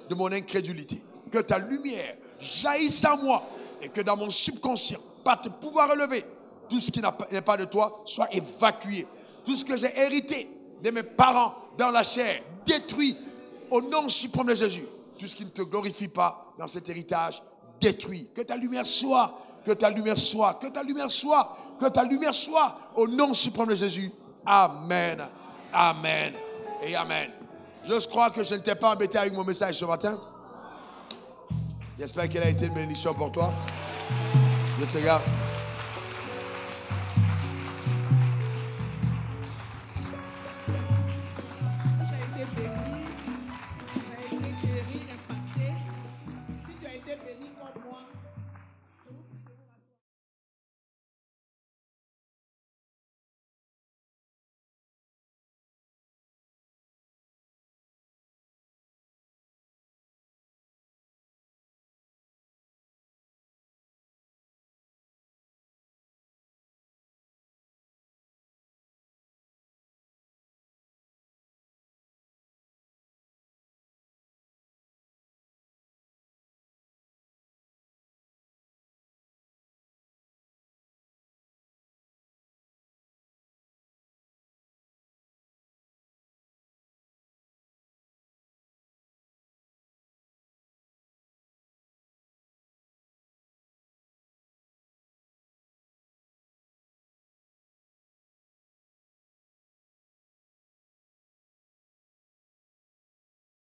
de mon incrédulité. Que ta lumière jaillisse en moi et que dans mon subconscient, par tes pouvoirs relevés, tout ce qui n'est pas de toi soit évacué. Tout ce que j'ai hérité de mes parents dans la chair, détruit au nom suprême de Jésus. Tout ce qui ne te glorifie pas dans cet héritage, détruit. Que ta lumière soit, que ta lumière soit, que ta lumière soit, que ta lumière soit au nom suprême de Jésus. Amen, amen et amen. Je crois que je ne t'ai pas embêté avec mon message ce matin. J'espère qu'il a été une bénédiction pour toi. Je te regarde.